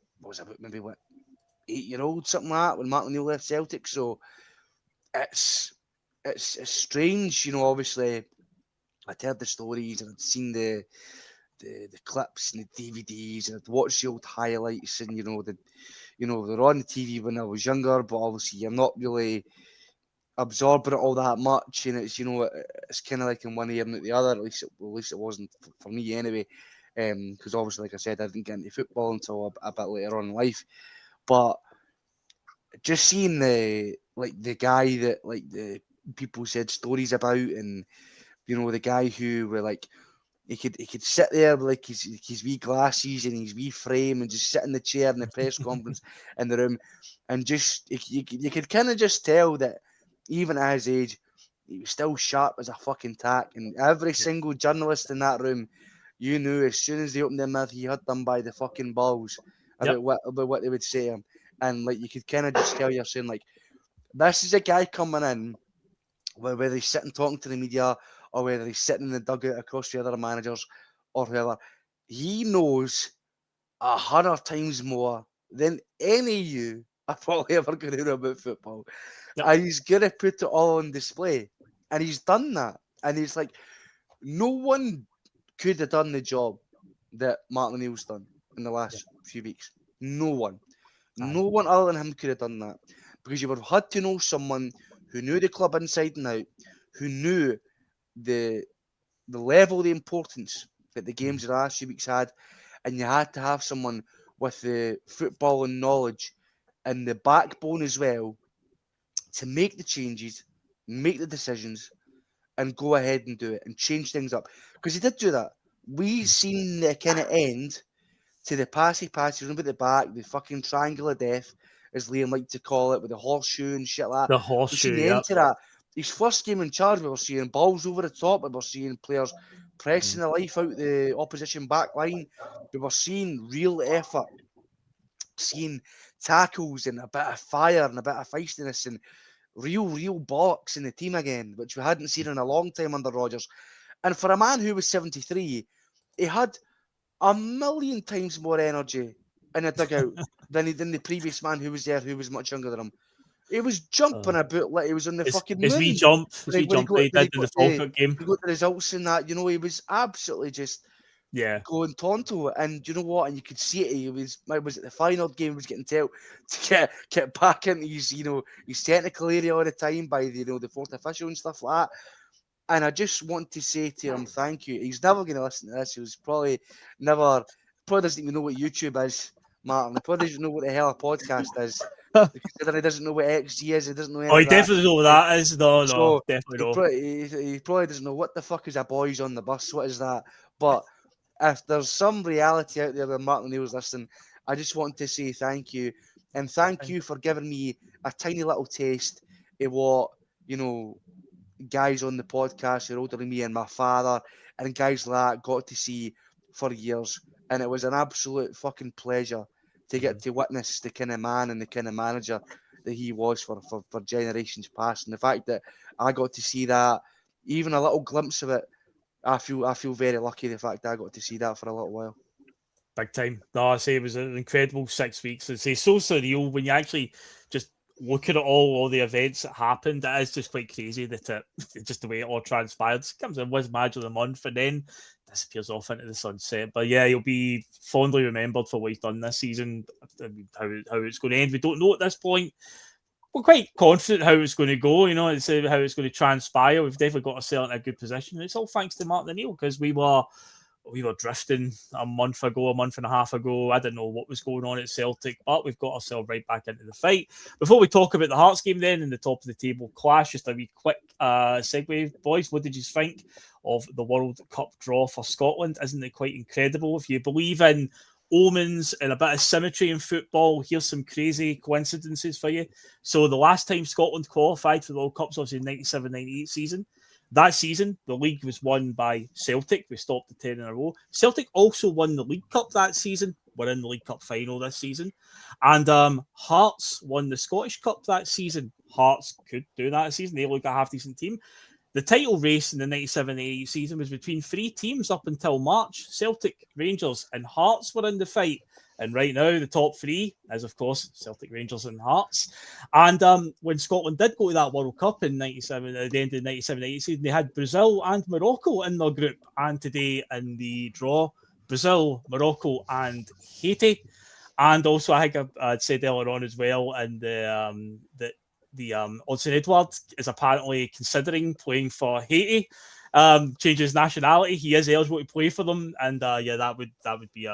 maybe 8-year-old, something like that, when Martin O'Neill left Celtic. So it's strange, you know. Obviously, I'd heard the stories and I'd seen the clips and the DVDs and I'd watched the old highlights and they're on the TV when I was younger, but obviously you're not really absorbing it all that much, and it's it's kind of like in one ear and out the other. At least it wasn't for me anyway, because obviously, like I said, I didn't get into football until a bit later on in life. But just seeing the guy that like the people said stories about, and the guy who were like he could sit there with like his wee glasses and his wee frame and just sit in the chair in the press conference in the room, and just you could kind of just tell that even at his age he was still sharp as a fucking tack, and every single journalist in that room, you knew as soon as they opened their mouth he had them by the fucking balls about what they would say to him. And like you could kind of just tell, you're saying like, this is a guy coming in, whether he's sitting talking to the media or whether he's sitting in the dugout across the other managers or whoever, he knows 100 times more than any of you are probably ever going to know about football. Yep. And he's going to put it all on display. And he's done that. And he's like, no one could have done the job that Martin O'Neill's done in the last few weeks. No one. No one other than him could have done that. Because you would have had to know someone who knew the club inside and out, who knew the level, the importance that the games of the last few weeks had, and you had to have someone with the football and knowledge and the backbone as well to make the changes, make the decisions, and go ahead and do it and change things up. Because he did do that. We seen the kind of end to the passy remember the back, the fucking triangle of death, as Liam liked to call it, with the horseshoe and shit like that. The horseshoe, the end to that. His first game in charge, we were seeing balls over the top. We were seeing players pressing the life out the opposition back line. We were seeing real effort, seeing tackles and a bit of fire and a bit of feistiness and real bollocks in the team again, which we hadn't seen in a long time under Rodgers. And for a man who was 73, he had a million times more energy in a dugout than the previous man who was there, who was much younger than him. He was jumping about like he was on the fucking moon. His wee jump they did in the Falkirk game. He got the results in that, he was absolutely just going tonto. And you know what? And you could see it. He was at the final game, he was getting told to get back into his technical area all the time by the fourth official and stuff like that. And I just want to say to him, thank you. He's never going to listen to this. He was probably doesn't even know what YouTube is, Martin. He probably doesn't know what the hell a podcast is. Considering he doesn't know what XG is, he doesn't know any Oh, he of that. definitely know what that is. No, So definitely no. he probably doesn't know what the fuck is a Bhoys on the bus. What is that? But if there's some reality out there where Martin O'Neill's listening, I just want to say thank you. And thank you for giving me a tiny little taste of what, guys on the podcast who are older than me and my father and guys like that got to see for years. And it was an absolute fucking pleasure to get to witness the kind of man and the kind of manager that he was for generations past. And the fact that I got to see that, even a little glimpse of it, I feel very lucky the fact that I got to see that for a little while. Big time. No, I say it was an incredible 6 weeks. It's so surreal when you actually just look at it all the events that happened. It is just quite crazy that just the way it all transpired. It comes in with match of the month and then disappears off into the sunset. But yeah, he'll be fondly remembered for what he's done this season. I mean, how it's going to end, we don't know at this point. We're quite confident how it's going to go. It's how it's going to transpire. We've definitely got ourselves in a good position. It's all thanks to Martin O'Neill because we were drifting a month and a half ago. I didn't know what was going on at Celtic, but we've got ourselves right back into the fight. Before we talk about the Hearts game then and the top of the table clash, just a wee quick segue. Boys, what did you think of the World Cup draw for Scotland? Isn't it quite incredible? If you believe in omens and a bit of symmetry in football, here's some crazy coincidences for you. So the last time Scotland qualified for the World Cup was obviously the 97-98 season. That season, the league was won by Celtic. We stopped the 10 in a row. Celtic also won the League Cup that season. We're in the League Cup final this season. And Hearts won the Scottish Cup that season. Hearts could do that season. They look a half-decent team. The title race in the 97-98 season was between three teams up until March. Celtic, Rangers and Hearts were in the fight. And right now, the top three is, of course, Celtic, Rangers and Hearts. And when Scotland did go to that World Cup in 97, at the end of the 97-98 season, they had Brazil and Morocco in their group. And today in the draw, Brazil, Morocco and Haiti. And also, I think I'd said earlier on as well, and that Odsonne Edouard is apparently considering playing for Haiti, change his nationality. He is eligible to play for them, and that would be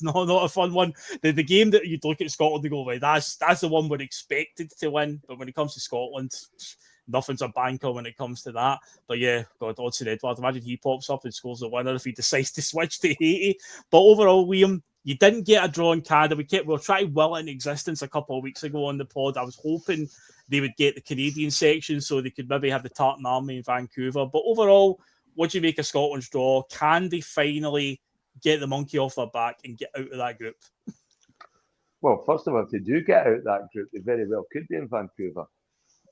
not a fun one. The game that you'd look at Scotland and go, right, that's the one we're expected to win. But when it comes to Scotland, nothing's a banker when it comes to that. But yeah, God, Odsonne Edouard, imagine he pops up and scores the winner if he decides to switch to Haiti. But overall, Liam, you didn't get a draw in Canada. We were trying to will it into existence a couple of weeks ago on the pod. I was hoping they would get the Canadian section so they could maybe have the Tartan Army in Vancouver. But overall, what do you make of Scotland's draw? Can they finally get the monkey off their back and get out of that group? Well, first of all, if they do get out of that group, they very well could be in Vancouver.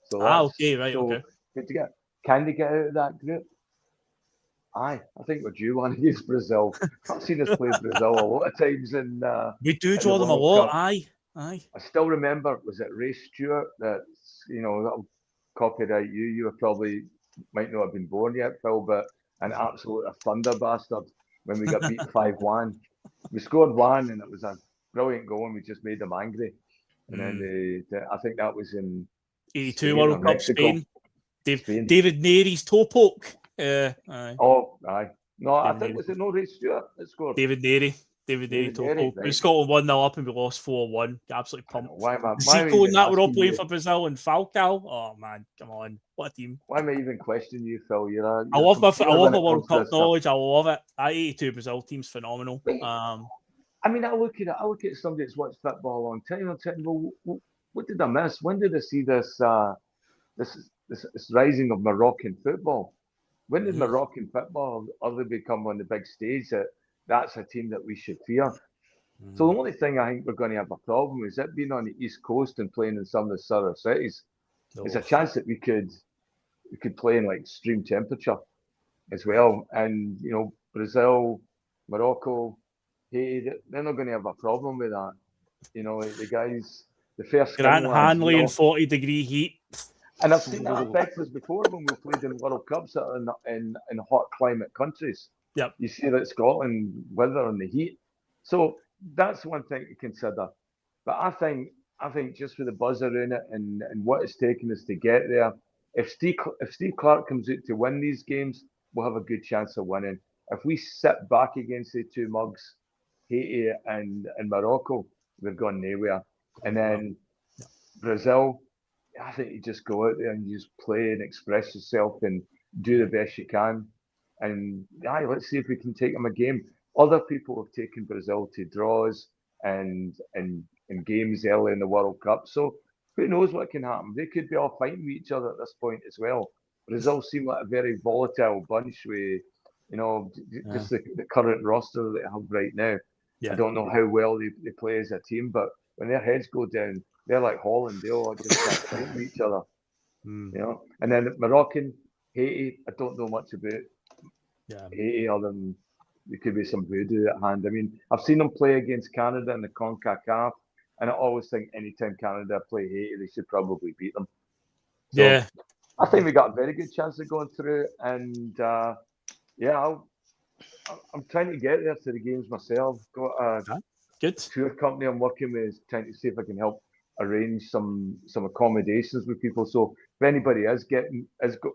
So okay, right, okay. Good to get. Can they get out of that group? Aye, I think we're due one against Brazil. I've seen us play Brazil a lot of times, and we do draw them a lot. Aye. I still remember. Was it Ray Stewart that that'll copyright you? You were probably might not have been born yet, Phil, but an absolute thunder bastard when we got beat 5-1. We scored one, and it was a brilliant goal, and we just made them angry. And then I think that was in 82 World Cup, Spain. David Nary's toe poke. Aye. Oh, aye. No, I think was it no Ray Stewart that scored? David Nary toe poke. Right. Scotland 1-0 up and we lost 4-1. Absolutely pumped. Zico and that were all playing for Brazil and Falcao. Oh man, come on. What a team. Why am I even questioning you, Phil? I love my World Cup knowledge. I love it. That 82 Brazil team's phenomenal. I mean, I look at somebody that's watched football a long time. I'm saying, well, what did I miss? When did I see this rising of Moroccan football? When did Moroccan football early become on the big stage that that's a team that we should fear? So the only thing I think we're going to have a problem is it being on the East Coast and playing in some of the southern cities. There's a chance that we could play in like extreme temperature as well. And Brazil, Morocco, Haiti, they're not going to have a problem with that. The guys, the first Grant Hanley in 40-degree heat. And I've seen that affect us before when we played in World Cups that are in hot climate countries. Yep. You see that Scotland weather and the heat. So that's one thing to consider. But I think just for the buzz around it and what it's taken us to get there, if Steve Clarke comes out to win these games, we'll have a good chance of winning. If we sit back against the two mugs, Haiti and Morocco, we've gone nowhere. And then Brazil, I think you just go out there and you just play and express yourself and do the best you can. And let's see if we can take them a game. Other people have taken Brazil to draws and games early in the World Cup. So who knows what can happen? They could be all fighting with each other at this point as well. Brazil seem like a very volatile bunch with, just the current roster that they have right now. Yeah. I don't know how well they play as a team, but when their heads go down, they're like Holland. They all just start fighting with each other. And then Moroccan, Haiti, I don't know much about Haiti other than there could be some voodoo at hand. I mean, I've seen them play against Canada in the CONCACAF, and I always think anytime Canada play Haiti, they should probably beat them. So I think we got a very good chance of going through, and I'm trying to get there to the games myself. Got a good tour company I'm working with, trying to see if I can help arrange some accommodations with people. So if anybody is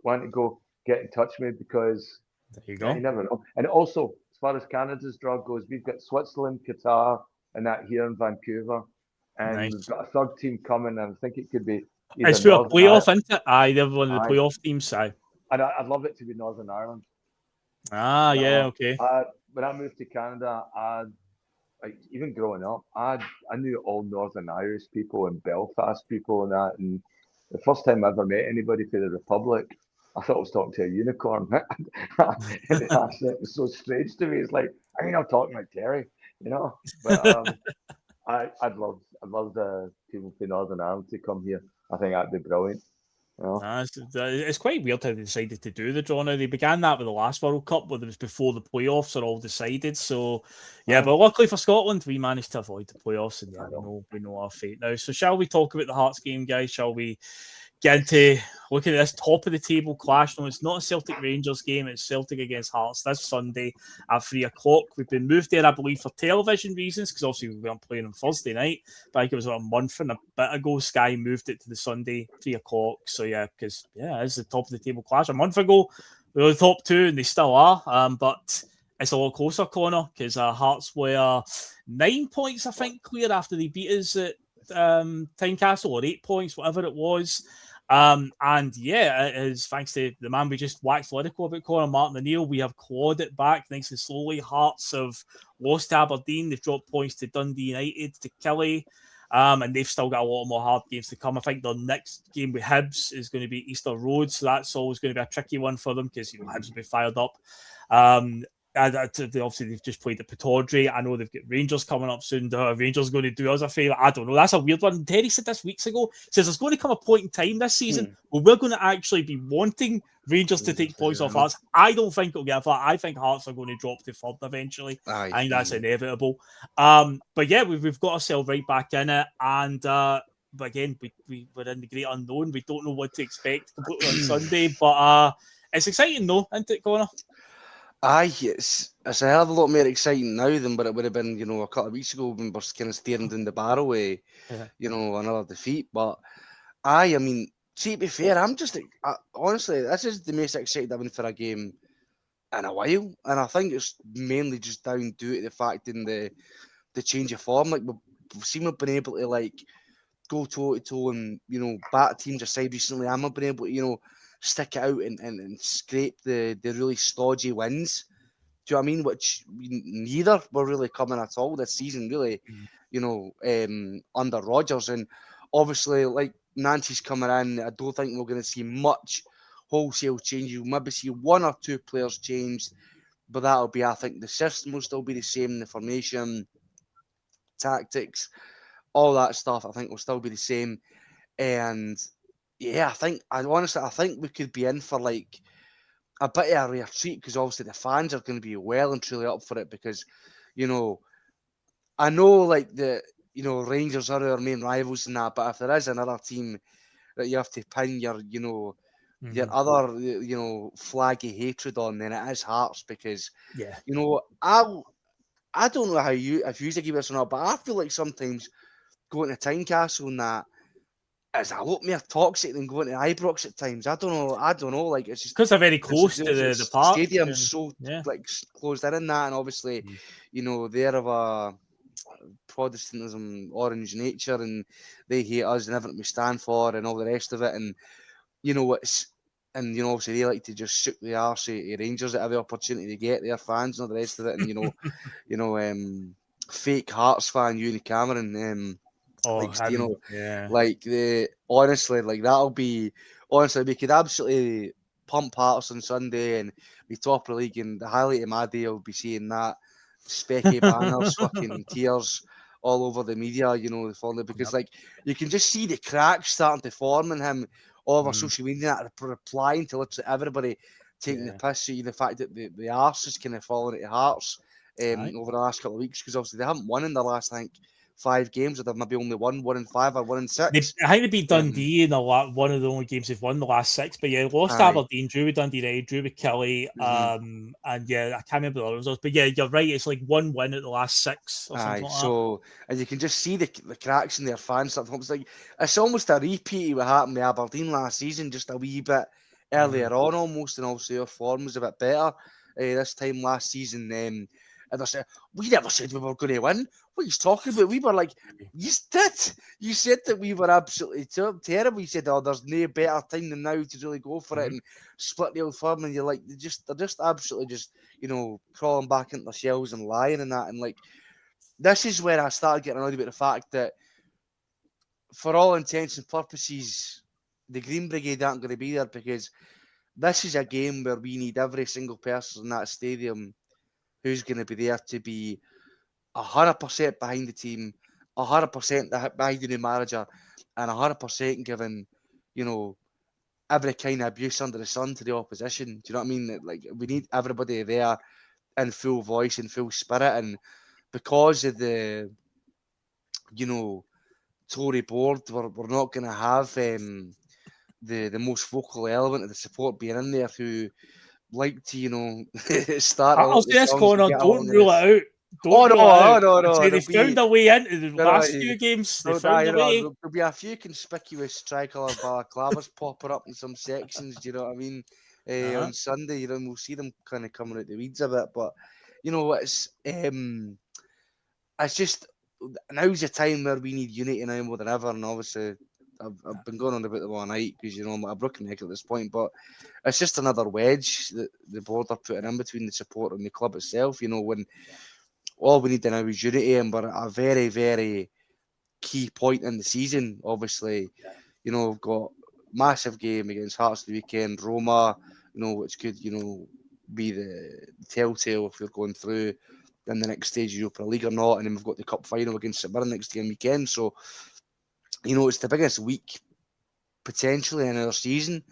wanting to go, get in touch with me, because there you go. You never know. And also, as far as Canada's draw goes, we've got Switzerland, Qatar, and that here in Vancouver, and we've got a third team coming, and I think it could be. It's for a playoff, isn't it? They're one of the playoff teams. And I'd love it to be Northern Ireland. Okay. When I moved to Canada, even growing up, I knew all Northern Irish people and Belfast people and that. And the first time I ever met anybody from the Republic, I thought I was talking to a unicorn. And the accent was so strange to me. It's like, I'm talking like Terry, But I'd love the people from Northern Ireland to come here. I think that'd be brilliant. It's quite weird how they decided to do the draw now. They began that with the last World Cup, where it was before the playoffs are all decided. So, but luckily for Scotland, we managed to avoid the playoffs, and we know our fate now. So, shall we talk about the Hearts game, guys? Shall we get into looking at this top of the table clash? No, it's not a Celtic Rangers game. It's Celtic against Hearts this Sunday at 3:00. We've been moved there, I believe, for television reasons, because obviously we weren't playing on Thursday night. But I think it was about a month and a bit ago, Sky moved it to the Sunday 3:00. So because it's the top of the table clash. A month ago we were the top two, and they still are. But it's a lot closer, Conor, because Hearts were 9 points, I think, clear after they beat us at Tynecastle, or 8 points, whatever it was. It is thanks to the man we just waxed lyrical about, Conor, Martin O'Neill. We have clawed it back nice and slowly. Hearts have lost to Aberdeen. They've dropped points to Dundee United, to Killie, and they've still got a lot more hard games to come. I think their next game with Hibs is going to be Easter Road, so that's always going to be a tricky one for them, because Hibs will be fired up. Obviously, they've just played at Pittodrie. I know they've got Rangers coming up soon. Are Rangers going to do us a favour? I don't know. That's a weird one. Terry said this weeks ago. Says there's going to come a point in time this season where we're going to actually be wanting Rangers to take points off Hearts. I don't think it'll get far. I think Hearts are going to drop to third eventually. I think that's inevitable. We've got ourselves right back in it, and but again, we're in the great unknown. We don't know what to expect completely on Sunday, but it's exciting though, isn't it, Conor? It's a hell of a lot more exciting now than what it would have been, a couple of weeks ago when we're kind of staring down the barrel with, another defeat. But I mean, to be fair, honestly, this is the most excited I've been for a game in a while, and I think it's mainly just down due to the fact in the change of form. Like we've seen, we've been able to go toe to toe and bat teams aside recently. I'm not been able to stick it out and scrape the really stodgy wins. Do you know what I mean? Which neither were really coming at all this season, really, under Rodgers. And obviously, like Nancy's coming in, I don't think we're going to see much wholesale changes. We'll maybe see one or two players changed, but that'll be, I think, the system will still be the same, the formation, tactics, all that stuff, I think will still be the same. And I think we could be in for a bit of a rare treat, because obviously the fans are going to be well and truly up for it, because, I know Rangers are our main rivals in that, but if there is another team that you have to pin your other, flaggy hatred on, then it is Hearts, because, I don't know if you give this or not, but I feel like sometimes going to Tynecastle and that, it's a lot more toxic than going to Ibrox at times. I don't know. Like, it's just because they're very close to the park. Stadium's so closed in that, and obviously, they're of a Protestantism, orange nature, and they hate us and everything we stand for and all the rest of it. And obviously they like to just shoot the arse of Rangers at every opportunity they get, their fans and all the rest of it. And fake Hearts fan Ewan Cameron, honestly, like that'll be honestly, we could absolutely pump Hearts on Sunday and be top of the league, and the highlight of my day will be seeing that specky banners, fucking tears all over the media, because like you can just see the cracks starting to form in him all over social media, replying to literally everybody taking the piss at you, the fact that the arse is kind of falling into Hearts over the last couple of weeks, because obviously they haven't won in the last, I think, 5 games, or they've maybe only won 1 in 5 or 1 in 6. I think they beat Dundee in one of the only games they've won the last 6. But yeah, lost to Aberdeen, drew with Dundee United, drew with Kelly, and yeah, I can't remember the other results. But yeah, you're right. It's like 1 win at the last 6 or something like that. And you can just see the cracks in their fans. It's almost a repeat of what happened with Aberdeen last season, just a wee bit earlier on almost, and obviously our form was a bit better this time last season. And I said, we never said we were going to win. What are you talking about? We were like, you did. You said that we were absolutely terrible. You said, there's no better time than now to really go for it and split the old firm. And you're like, they're just absolutely just, crawling back into their shells and lying and that. And like, this is where I started getting annoyed about the fact that for all intents and purposes, the Green Brigade aren't going to be there, because this is a game where we need every single person in that stadium who's going to be there to be 100% behind the team, 100% behind the new manager, and 100% giving, every kind of abuse under the sun to the opposition. Do you know what I mean? Like, we need everybody there in full voice and full spirit. And because of the, Tory board, we're not going to have the most vocal element of the support being in there, who like to, start. I'll say this, Conor, don't rule it out. No. They found a way into the last few games. They found a way. There'll be a few conspicuous tricolour balaclavas popping up in some sections. Do you know what I mean? On Sunday, we'll see them kind of coming out the weeds a bit. But it's just, now's the time where we need unity now more than ever. And obviously, I've been going on about them all night because I'm a broken neck at this point. But it's just another wedge that the board are putting in between the support and the club itself. When all we need now is unity, and we're at a very, very key point in the season. Obviously, we've got massive game against Hearts the weekend, Roma, which could, be the telltale if we're going through in the next stage of Europa League or not. And then we've got the cup final against St Mirren next game weekend. So, it's the biggest week potentially in our season,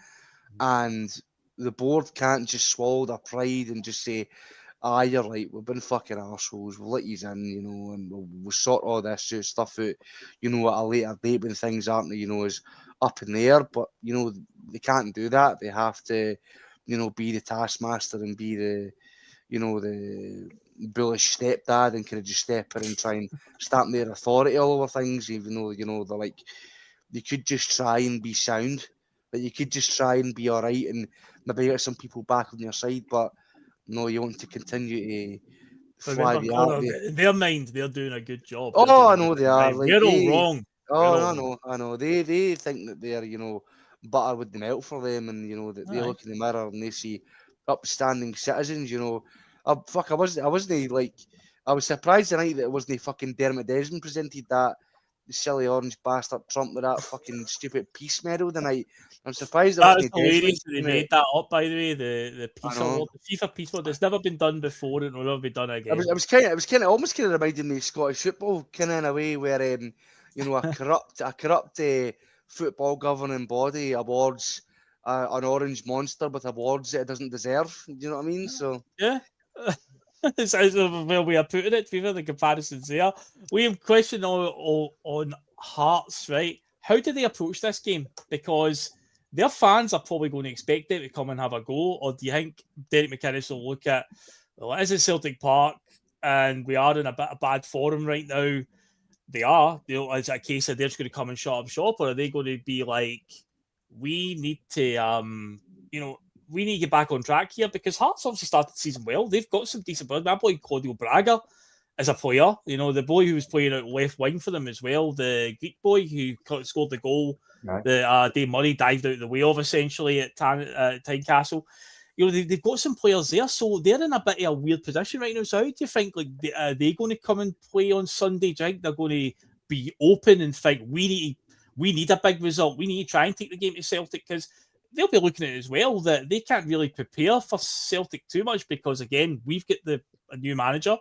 and the board can't just swallow their pride and just say, you're right, we've been fucking arseholes, we'll let you in, and we'll sort all this stuff out, at a later date when things aren't, as up in the air. But, they can't do that. They have to, be the taskmaster and be the, the bullish stepdad, and kind of just step in and try and stamp their authority all over things, even though, they're like, you could just try and be sound, but you could just try and be all right and maybe get some people back on your side. But no, you want to continue to fly the Conor, in their mind, they're doing a good job. I know they are. Like, we're all wrong. I know. They think that they're, butter with the melt for them, and that they look in the mirror and they see upstanding citizens. I was surprised tonight that it wasn't fucking Dermot Desmond presented that silly orange bastard Trump with that fucking stupid peace medal tonight. I'm surprised that was hilarious that they made that up, by the way. The peace award, the FIFA peace award. It's never been done before, and will never be done again. It was kind of almost kind of reminded me of Scottish football, kind of in a way where a corrupt football governing body awards an orange monster with awards that it doesn't deserve. Do you know what I mean? So yeah. It's a real way of putting it. To be fair, the comparisons there. We have a question on Hearts, right? How do they approach this game? Because their fans are probably going to expect them to come and have a go. Or do you think Derek McInnes will look at, well, it is in Celtic Park and we are in a bit of bad form right now? They are. Is it a case of they're just going to come and shut up shop? Or are they going to be like, we need to, we need to get back on track here? Because Hearts obviously started the season well. They've got some decent players. I believe Claudio Braga as a player. You know, the boy who was playing out left wing for them as well, the Greek boy who scored the goal that Dave Murray dived out the way of essentially at Tynecastle. You know, they've got some players there, so they're in a bit of a weird position right now. So how do you think, like, are they going to come and play on Sunday? Do you think they're going to be open and think we need a big result? We need to try and take the game to Celtic, because they'll be looking at it as well that they can't really prepare for Celtic too much, because again, we've got a new manager,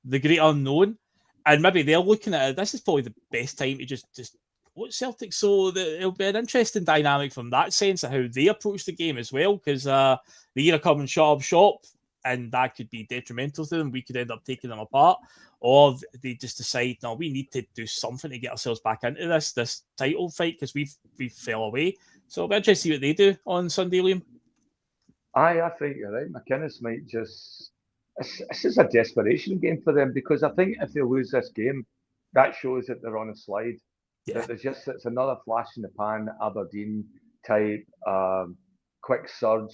the great unknown, and maybe they're looking at it. This is probably the best time to just watch Celtic. So it'll be an interesting dynamic from that sense of how they approach the game as well, because they either come and shut up shop, and that could be detrimental to them. We could end up taking them apart, or they just decide, no, we need to do something to get ourselves back into this title fight, because we fell away. So it'll be interesting to see what they do on Sunday, Liam. I think you're right. McInnes might just... This is a desperation game for them, because I think if they lose this game, that shows that they're on a slide. Yeah. That it's another flash in the pan, Aberdeen type, quick surge,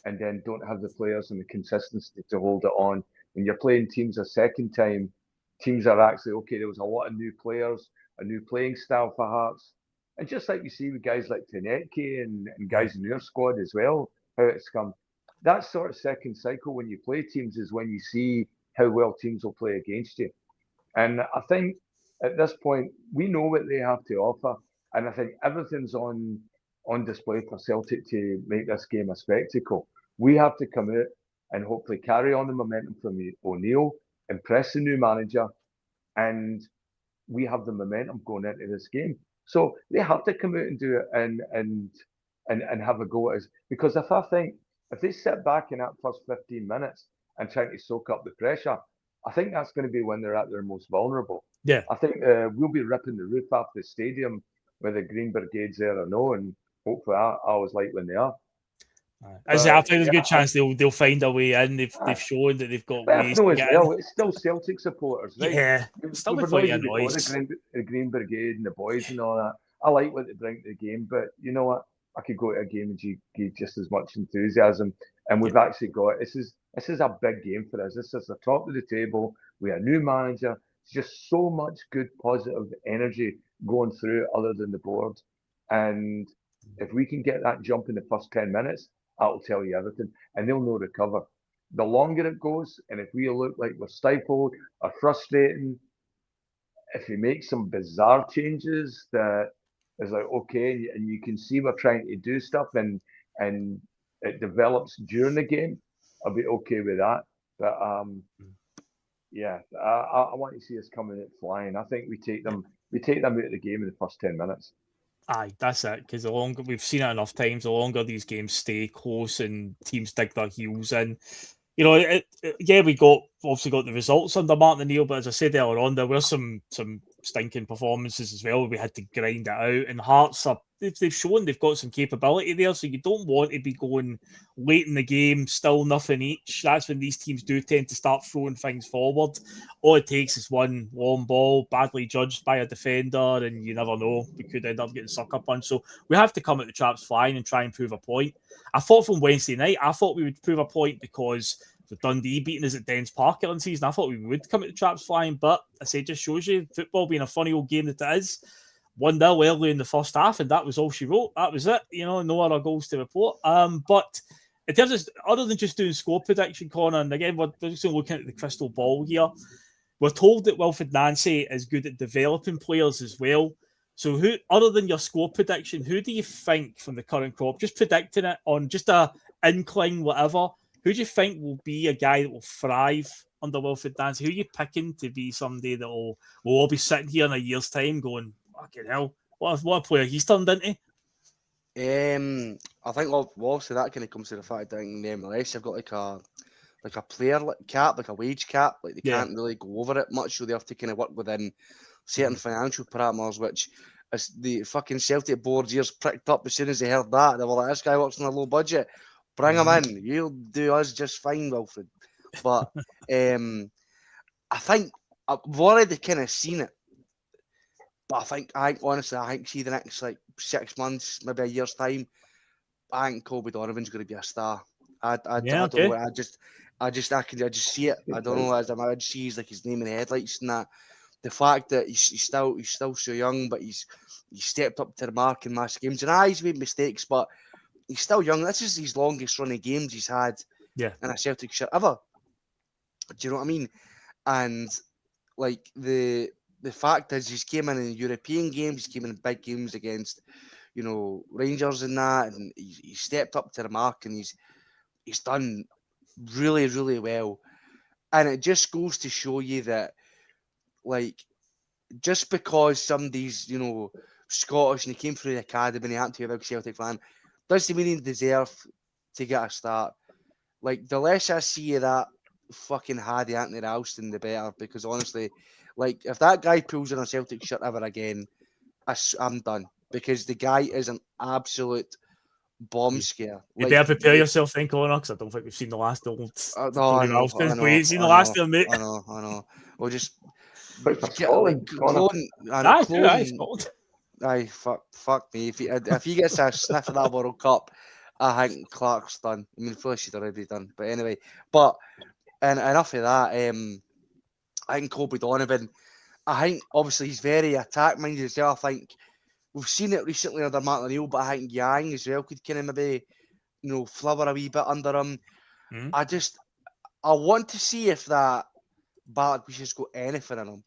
and then don't have the players and the consistency to hold it on. When you're playing teams a second time, teams are actually, okay, there was a lot of new players, a new playing style for Hearts. And just like you see with guys like Tenetke and guys in your squad as well, how it's come. That sort of second cycle when you play teams is when you see how well teams will play against you. And I think at this point, we know what they have to offer. And I think everything's on display for Celtic to make this game a spectacle. We have to come out and hopefully carry on the momentum from O'Neill, impress the new manager, and we have the momentum going into this game. So they have to come out and do it and have a go at us. Because if they sit back in that first 15 minutes and trying to soak up the pressure, I think that's going to be when they're at their most vulnerable. Yeah. I think we'll be ripping the roof off the stadium, whether Green Brigade's there or no, and hopefully I always like when they are. I think there's a good chance they'll find a way in. They've shown that they've got ways to get in. It's still Celtic supporters, right? Yeah, still the Green Brigade and the Bhoys and all that. I like what they bring to the game, but you know what? I could go to a game and give just as much enthusiasm. And we've actually got this is a big game for us. This is the top of the table. We have a new manager. It's just so much good positive energy going through other than the board. And if we can get that jump in the first 10 minutes, that'll tell you everything. And they'll no recover. The longer it goes, and if we look like we're stifled or frustrating, if we make some bizarre changes that is like, okay, and you can see we're trying to do stuff and it develops during the game, I'll be okay with that. But yeah, I want to see us coming out flying. I think we take them out of the game in the first 10 minutes. Aye, that's it. Because the longer we've seen it enough times, the longer these games stay close and teams dig their heels in. You know, we obviously got the results under Martin O'Neill, but as I said earlier on, there were some stinking performances as well. We had to grind it out, and Hearts they've shown they've got some capability there. So you don't want to be going late in the game, still nothing each. That's when these teams do tend to start throwing things forward. All it takes is one long ball, badly judged by a defender, and you never know. We could end up getting sucker punched. So we have to come at the traps flying and try and prove a point. I thought from Wednesday night, we would prove a point because the Dundee beating us at Dens Park early in season. I thought we would come at the traps flying, but I say it just shows you football being a funny old game that it is. 1-0 early in the first half, and that was all she wrote. That was it. You know, no other goals to report. But in terms of other than just doing score prediction, Conor, and again, we're just looking at the crystal ball here. We're told that Wilfried Nancy is good at developing players as well. So who, other than your score prediction, who do you think from the current crop, just predicting it on just a incline, whatever, who do you think will be a guy that will thrive under Wilfried Nancy? Who are you picking to be somebody that will all be sitting here in a year's time going, fucking hell, what a player he's turned into? I think obviously that kind of comes to the fact that in the MLS you've got like a player cap, like a wage cap, like they can't really go over it much, so they have to kind of work within certain financial parameters, which is the fucking Celtic board's ears pricked up as soon as they heard that. They were like, this guy works on a low budget, bring him in, you'll do us just fine, Wilfried. But I think I've already kind of seen it. But I think see the next like 6 months, maybe a year's time, I think Colby Donovan's going to be a star. I don't know. I just see it. I don't know. I just see his name in the headlights and that. The fact that he's still so young, but he's stepped up to the mark in massive games. And he's made mistakes, but he's still young. This is his longest running games he's had in a Celtic shirt ever. Do you know what I mean? And like the fact is, he's came in European games, he's came in big games against, Rangers and that, and he stepped up to the mark, and he's done really, really well. And it just goes to show you that, like, just because somebody's, Scottish and he came through the academy and he happened to be a big Celtic fan, doesn't mean he deserve to get a start. Like, the less I see of that fucking Hardy Anthony Ralston, the better. Because honestly, like, if that guy pulls on a Celtic shirt ever again, I'm done. Because the guy is an absolute bomb scare. You better prepare yourself then, Conor, because I don't think we've seen the last old Tony Ralston. We ain't seen the last of him, mate. I know. We'll just Scotland, Aye, fuck me. If he gets a sniff of that World Cup, I think Clark's done. I mean, Phyllis should already be done. But anyway, and enough of that. I think Kobe Donovan, I think obviously he's very attack-minded as well. I think we've seen it recently under Martin O'Neill, but I think Yang as well could kind of maybe, flower a wee bit under him. I want to see if that Balak we just got anything in him.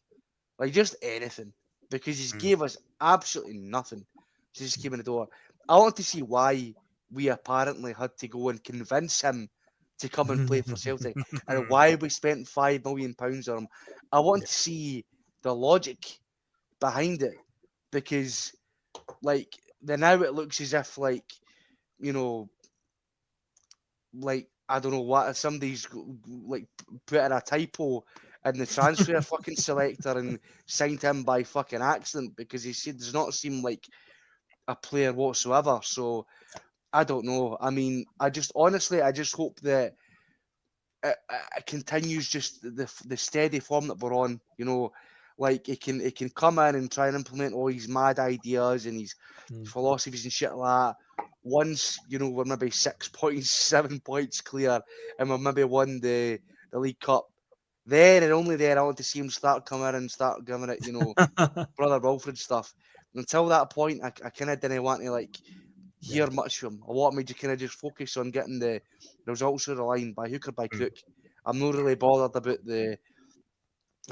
Like, just anything. Because he's gave us absolutely nothing. He just came in the door. I want to see why we apparently had to go and convince him to come and play for Celtic, and why we spent £5 million on him. I want to see the logic behind it, because, like, now it looks as if, like, like, I don't know what, somebody's like put in a typo in the transfer fucking selector and signed him by fucking accident, because he does not seem like a player whatsoever. So I don't know. I mean, I just hope that it continues just the steady form that we're on. Like, it can come in and try and implement all his mad ideas and his philosophies and shit like that. Once, we're maybe 6 points, 7 points clear, and we're maybe won the League Cup, then and only then I want to see him start coming in and start giving it, brother Wilfried stuff. Until that point, I kind of didn't want to, like, hear much from him. I want me to kind of just focus on getting the results of the line by hook or by crook. I'm not really bothered about the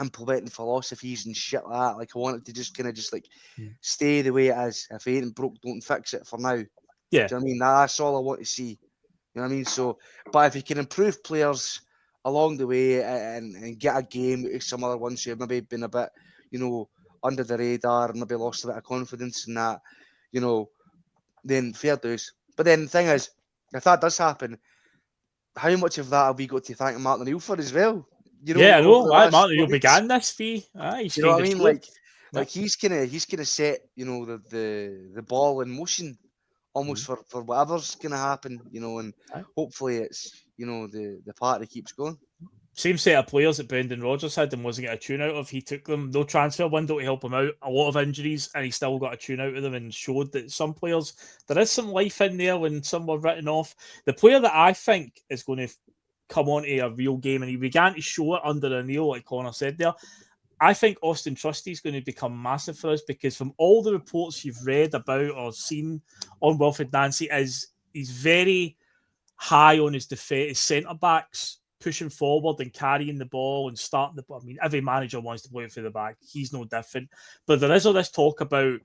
implementing philosophies and shit like that. Like, I want it to just kind of stay the way it is. If it ain't broke, don't fix it for now. Yeah. Do you know what I mean? That's all I want to see. You know what I mean? So, but if you can improve players along the way and get a game out of some other ones who have maybe been a bit, under the radar and maybe lost a bit of confidence in that, then fair dues. But then the thing is, if that does happen, how much of that have we got to thank Martin O'Neill for as well? I know. Martin O'Neill began this fee. You know what I mean? Like he's gonna set the ball in motion almost for whatever's gonna happen. And hopefully it's the party keeps going. Same set of players that Brendan Rodgers had and wasn't getting a tune out of. He took them, no transfer window to help him out. A lot of injuries, and he still got a tune out of them and showed that some players, there is some life in there when some were written off. The player that I think is going to come on to a real game, and he began to show it under O'Neill, like Conor said there. I think Austin Trusty is going to become massive for us, because from all the reports you've read about or seen on Wilfried Nancy, he's very high on his centre-backs, pushing forward and carrying the ball and starting the ball. I mean, every manager wants to play it through the back. He's no different. But there is all this talk about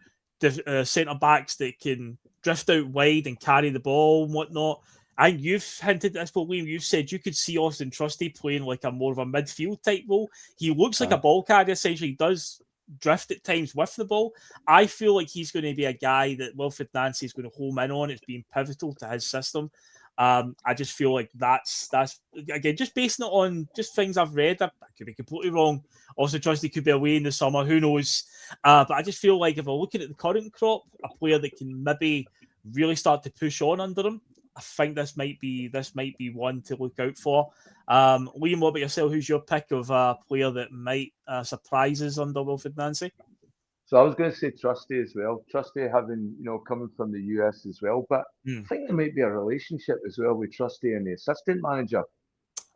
centre-backs that can drift out wide and carry the ball and whatnot. I think you've hinted at this, but William, you've said you could see Austin Trusty playing like a more of a midfield type role. He looks like a ball carrier, essentially. He does drift at times with the ball. I feel like he's going to be a guy that Wilfried Nancy is going to home in on. It's been pivotal to his system. I just feel like that's again, just basing it on just things I've read. I could be completely wrong. Also, Trusty could be away in the summer. Who knows? But I just feel like if we're looking at the current crop, a player that can maybe really start to push on under him, I think this might be one to look out for. Liam, what about yourself? Who's your pick of a player that might surprise us under Wilfried Nancy? So I was going to say Trusty as well. Trusty having, coming from the US as well. But I think there might be a relationship as well with Trusty and the assistant manager.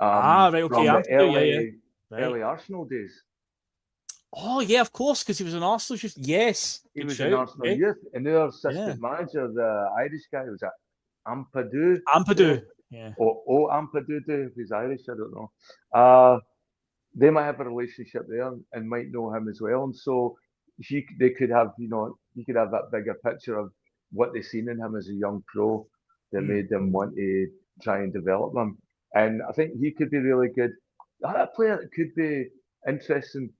Right, okay, from the Ampadu, Right. early Arsenal days. Oh, yeah, of course, because he was an Arsenal youth. Yes, He good was shout. an Arsenal Okay. youth, and their Yeah. assistant manager, the Irish guy, was at Ampadu. Ampadu, yeah. Or Ampadu, if he's Irish, I don't know. They might have a relationship there and might know him as well, and so they could have, you could have that bigger picture of what they seen in him as a young pro that made them want to try and develop him. And I think he could be really good. A player that could be interesting.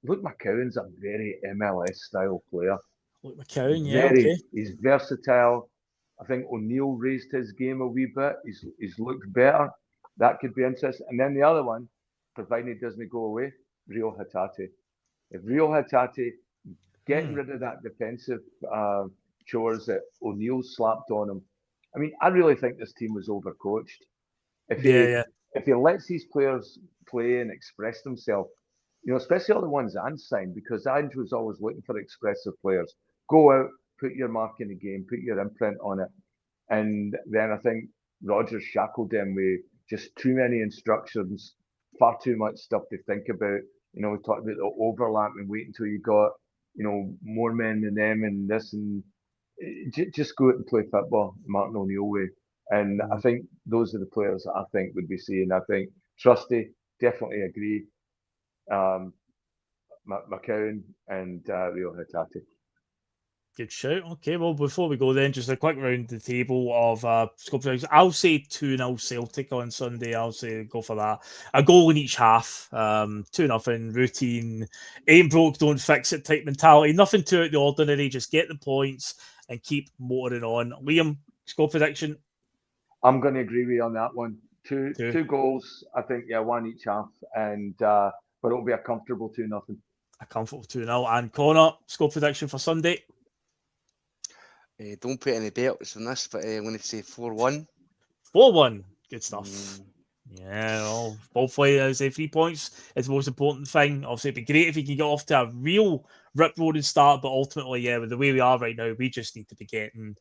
Luke McCowan's a very MLS style player. Luke McCowan, yeah, okay. He's versatile. I think O'Neill raised his game a wee bit. He's looked better. That could be interesting. And then the other one, providing he doesn't go away, Rio Hatate. If Rio Hatate getting rid of that defensive chores that O'Neill slapped on him. I mean, I really think this team was overcoached. If he lets these players play and express themselves, especially all the ones Ange signed, because Ange was always looking for expressive players. Go out, put your mark in the game, put your imprint on it. And then I think Rodgers shackled them with just too many instructions, far too much stuff to think about. We talked about the overlap and wait until you got, more men than them and this, and just go out and play football, Martin O'Neill way. And I think those are the players that I think would be seeing. I think Trusty, definitely agree. McCowan and Rio Hatate. Good shout. Okay, well, before we go then, just a quick round the table of scope. I'll say 2-0 Celtic on Sunday. I'll say go for that. A goal in each half. 2-0 routine. Ain't broke, don't fix it type mentality. Nothing too out of the ordinary. Just get the points and keep motoring on. Liam, score prediction? I'm going to agree with you on that one. Two goals. I think, one each half. And but it'll be a comfortable 2-0. A comfortable 2-0. And Conor, score prediction for Sunday? Don't put any belts on this, but I'm going to say 4-1. 4-1. Good stuff. Yeah, well, hopefully, I say 3 points is the most important thing. Obviously, it'd be great if you can get off to a real rip-roaring start, but ultimately, with the way we are right now, we just need to be getting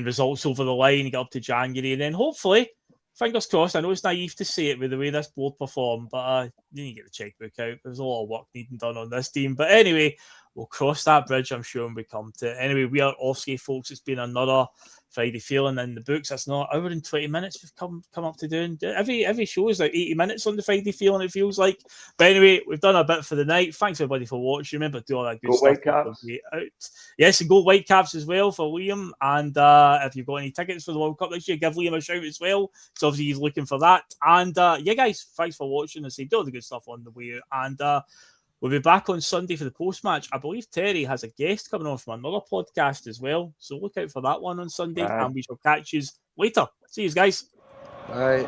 results over the line, get up to January, and then hopefully, fingers crossed, I know it's naive to say it with the way this board performed, but you need to get the checkbook out. There's a lot of work needing done on this team. But anyway, we'll cross that bridge, I'm sure, when we come to it. Anyway, we are off-skate, folks. It's been another Friday feeling in the books. That's not hour and 20 minutes we've come up to doing. Every show is like 80 minutes on the Friday feeling, it feels like. But anyway, we've done a bit for the night. Thanks, everybody, for watching. Remember to do all that good stuff. Out. Yes, and go Whitecaps as well for Liam. And if you've got any tickets for the World Cup this year, give Liam a shout as well. So obviously he's looking for that. And guys, thanks for watching. And say do all the good stuff on the way out. And we'll be back on Sunday for the post-match. I believe Terry has a guest coming on from another podcast as well. So look out for that one on Sunday. And we shall catch you later. See you guys. Bye.